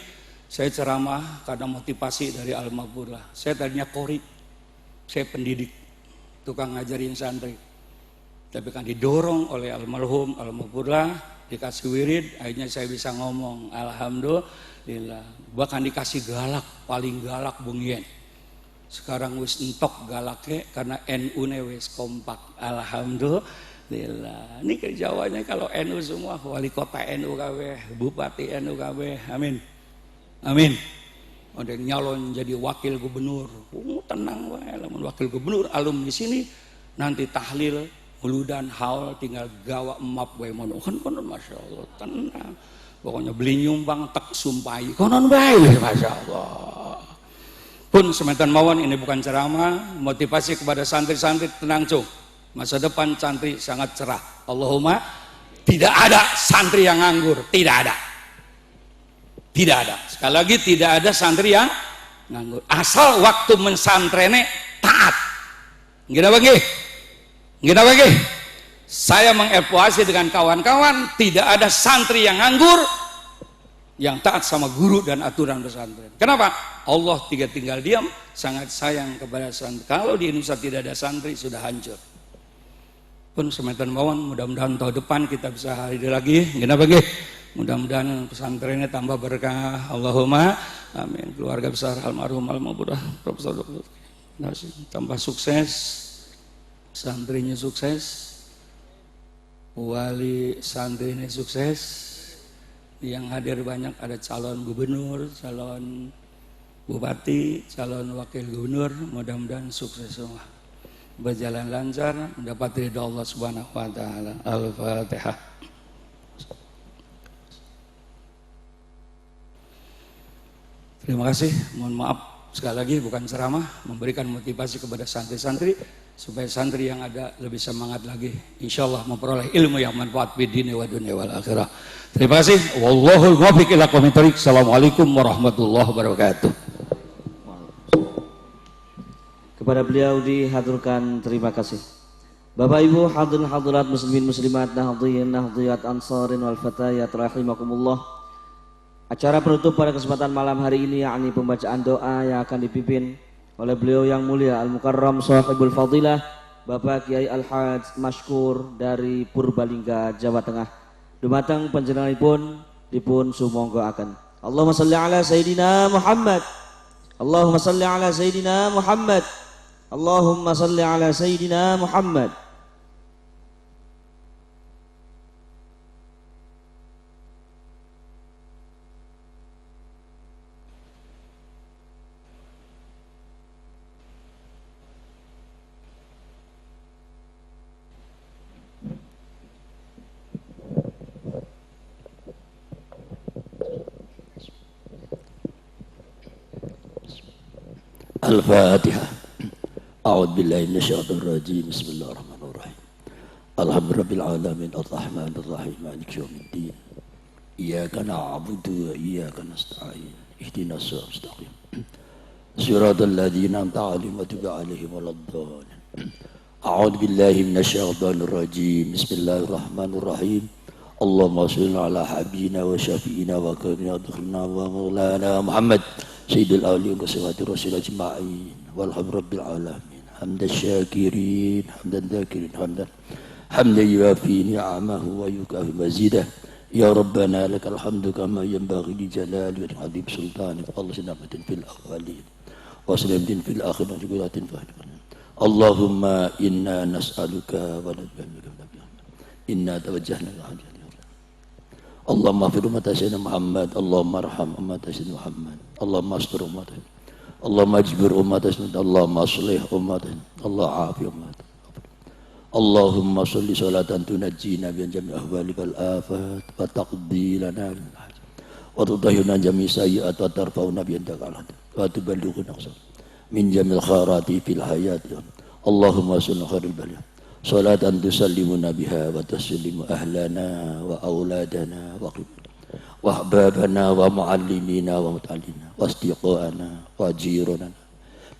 saya ceramah karena motivasi dari Al-Maghfurlah. Saya tadinya kori, saya pendidik, tukang ngajarin santri. Tapi kan didorong oleh almarhum Al-Maghfurlah, dikasih wirid, akhirnya saya bisa ngomong, alhamdulillah. Bahkan dikasih galak, paling galak bengien. Sekarang wis entok galaknya karena NU ne wis kompak, alhamdulillah. Ini ke Jawanya kalau NU semua, wali kota NU kabeh, bupati NU kabeh, amin, amin. Ada yang nyalon jadi wakil gubernur, tenang wae, lamun wakil gubernur alumni sini nanti tahlil Huludan haul tinggal gawa emap wae mono kan masya Allah tenang. Pokoknya beli nyumbang tak sumpai konon bae masya Allah. Pun semetan mawon ini bukan ceramah, motivasi kepada santri-santri tenang cung. Masa depan santri sangat cerah. Allahumma tidak ada santri yang nganggur, tidak ada. Tidak ada. Sekali lagi tidak ada santri yang nganggur. Asal waktu mensantrene taat. Gimana bagi? Gimana bagi? Saya mengevaluasi dengan kawan-kawan, tidak ada santri yang nganggur, yang taat sama guru dan aturan pesantren. Kenapa? Allah tinggal diam, sangat sayang kepada santri. Kalau di Indonesia tidak ada santri, sudah hancur. Pun semeton mawon, mudah-mudahan tahun depan kita bisa hadir lagi. Kenapa nggih? Mudah-mudahan pesantrennya tambah berkah. Allahumma amin. Keluarga besar almarhum almarhumah Profesor Dr. Nasim tambah sukses, santrinya sukses, wali santri ini sukses, yang hadir banyak, ada calon gubernur, calon bupati, calon wakil gubernur, mudah-mudahan sukses semua, berjalan lancar, mendapat ridha Allah Subhanahu wa taala. Al-Fatihah. Terima kasih, mohon maaf sekali lagi bukan ceramah, memberikan motivasi kepada santri-santri supaya santri yang ada lebih semangat lagi, insyaallah memperoleh ilmu yang manfaat di dunia wa dunia wal akhirah. Terima kasih. Wallahul muwaffiq ila aqwamit thoriq. Assalamualaikum warahmatullahi wabarakatuh. Kepada beliau dihaturkan terima kasih. Bapak Ibu hadirin hadirat muslimin muslimat nahdhiyin nahdhiyat ansarin wal fatayat rahimakumullah. Acara penutup pada kesempatan malam hari ini yakni pembacaan doa yang akan dipimpin oleh beliau yang mulia Al-Mukarram Shahibul Fadilah Bapak Kiai Al-Hajj Mashkur dari Purbalingga, Jawa Tengah. Dumateng panjenenganipun dipun sumangga-aken. Allahumma shalli ala sayidina Muhammad. Allahumma shalli ala sayidina Muhammad. Allahumma shalli ala sayidina Muhammad. Al-Fatihah. A'udzu billahi minasyaitonir rajim. Bismillahirrahmanirrahim. Alhamdulillahirabbil alamin arrahmanir rahim maliki yaumiddin. Iyyaka na'budu wa iyyaka nasta'in. Ihdinas siratal mustaqim. Shiratal ladzina an'amta 'alaihim ghairil maghdubi 'alaihim waladdallin. A'udzu billahi minasyaitonir rajim. Bismillahirrahmanirrahim. Allahumma shalli ala habibina wa syafi'ina wa karina wa maulana Muhammad Sayyidul Awliya wa Sayyidul Rasul Ajma'in walhamdulillahirabbil alamin. Hamdan syakirin, hamdan dzakirin, hamdan yuafi ni'amahu wa yukafi mazidah. Ya Rabbana lakal hamdu kama yanbaghi li jalali wa azim sultanik. Allah sinamatin fil awwalin wa salamatin fil akhirin wa jugulatin fahdiman. Allahumma inna nas'aluka wa naj'aluka inna tawajjahna ila Allahumma fi ummati sayyidina Muhammad, Allahumma arham ummati sayyidina Muhammad, Allahumma astur ummati, Allahumma ajbir ummati, Allahumma aslih ummati, Allah afi ummati. Allahumma salli salatan tunajjina bi jami' ahwali wal afat wa taqdi lana wa tudahhirna jami' sayyi'at wa tarfa'una bi indaka wa tuballighuna min jami'il khairati fil hayati. Allahumma salli khairil bariyah salatan tusallimuna biha wa tusallimu ahlana wa auladana wa ahbabana wa muallimina wa muta'allimina wa asdiqana wa jirana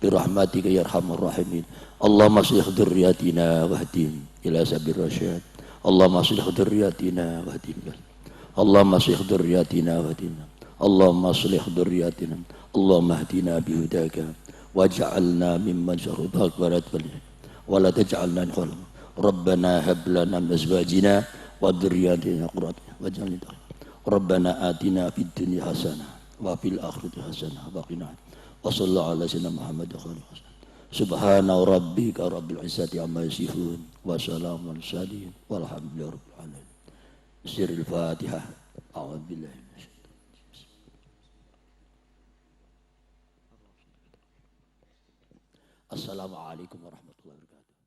birahmatika ya arhamar rahimin. Allahumma aslih dzurriyyatina wahdihim ila sabil rasyad. Allahumma aslih dzurriyyatina wahdihim. Allahumma aslih dzurriyyatina wahdihim. Allahumma aslih dzurriyyatina. Allahumma hdina bihudaka waj'alna mimman syarrul barat wa la taj'alna khulq. Rabbana hab lana min azwajina wa dzurriyyatina qurrata waj'alna Rabbana atina fid dunya hasanah wa fil akhirati hasanah wa qina wa sallallahu ala sayyidina Muhammad wa alihi wasallam. Subhana rabbika rabbil izzati amma yasifun wa salamun alal mursalin walhamdulillahi rabbil alamin. Sirrul Fatihah. A'udzu billahi minasyaitonir rajim. Assalamualaikum warahmatullahi wabarakatuh.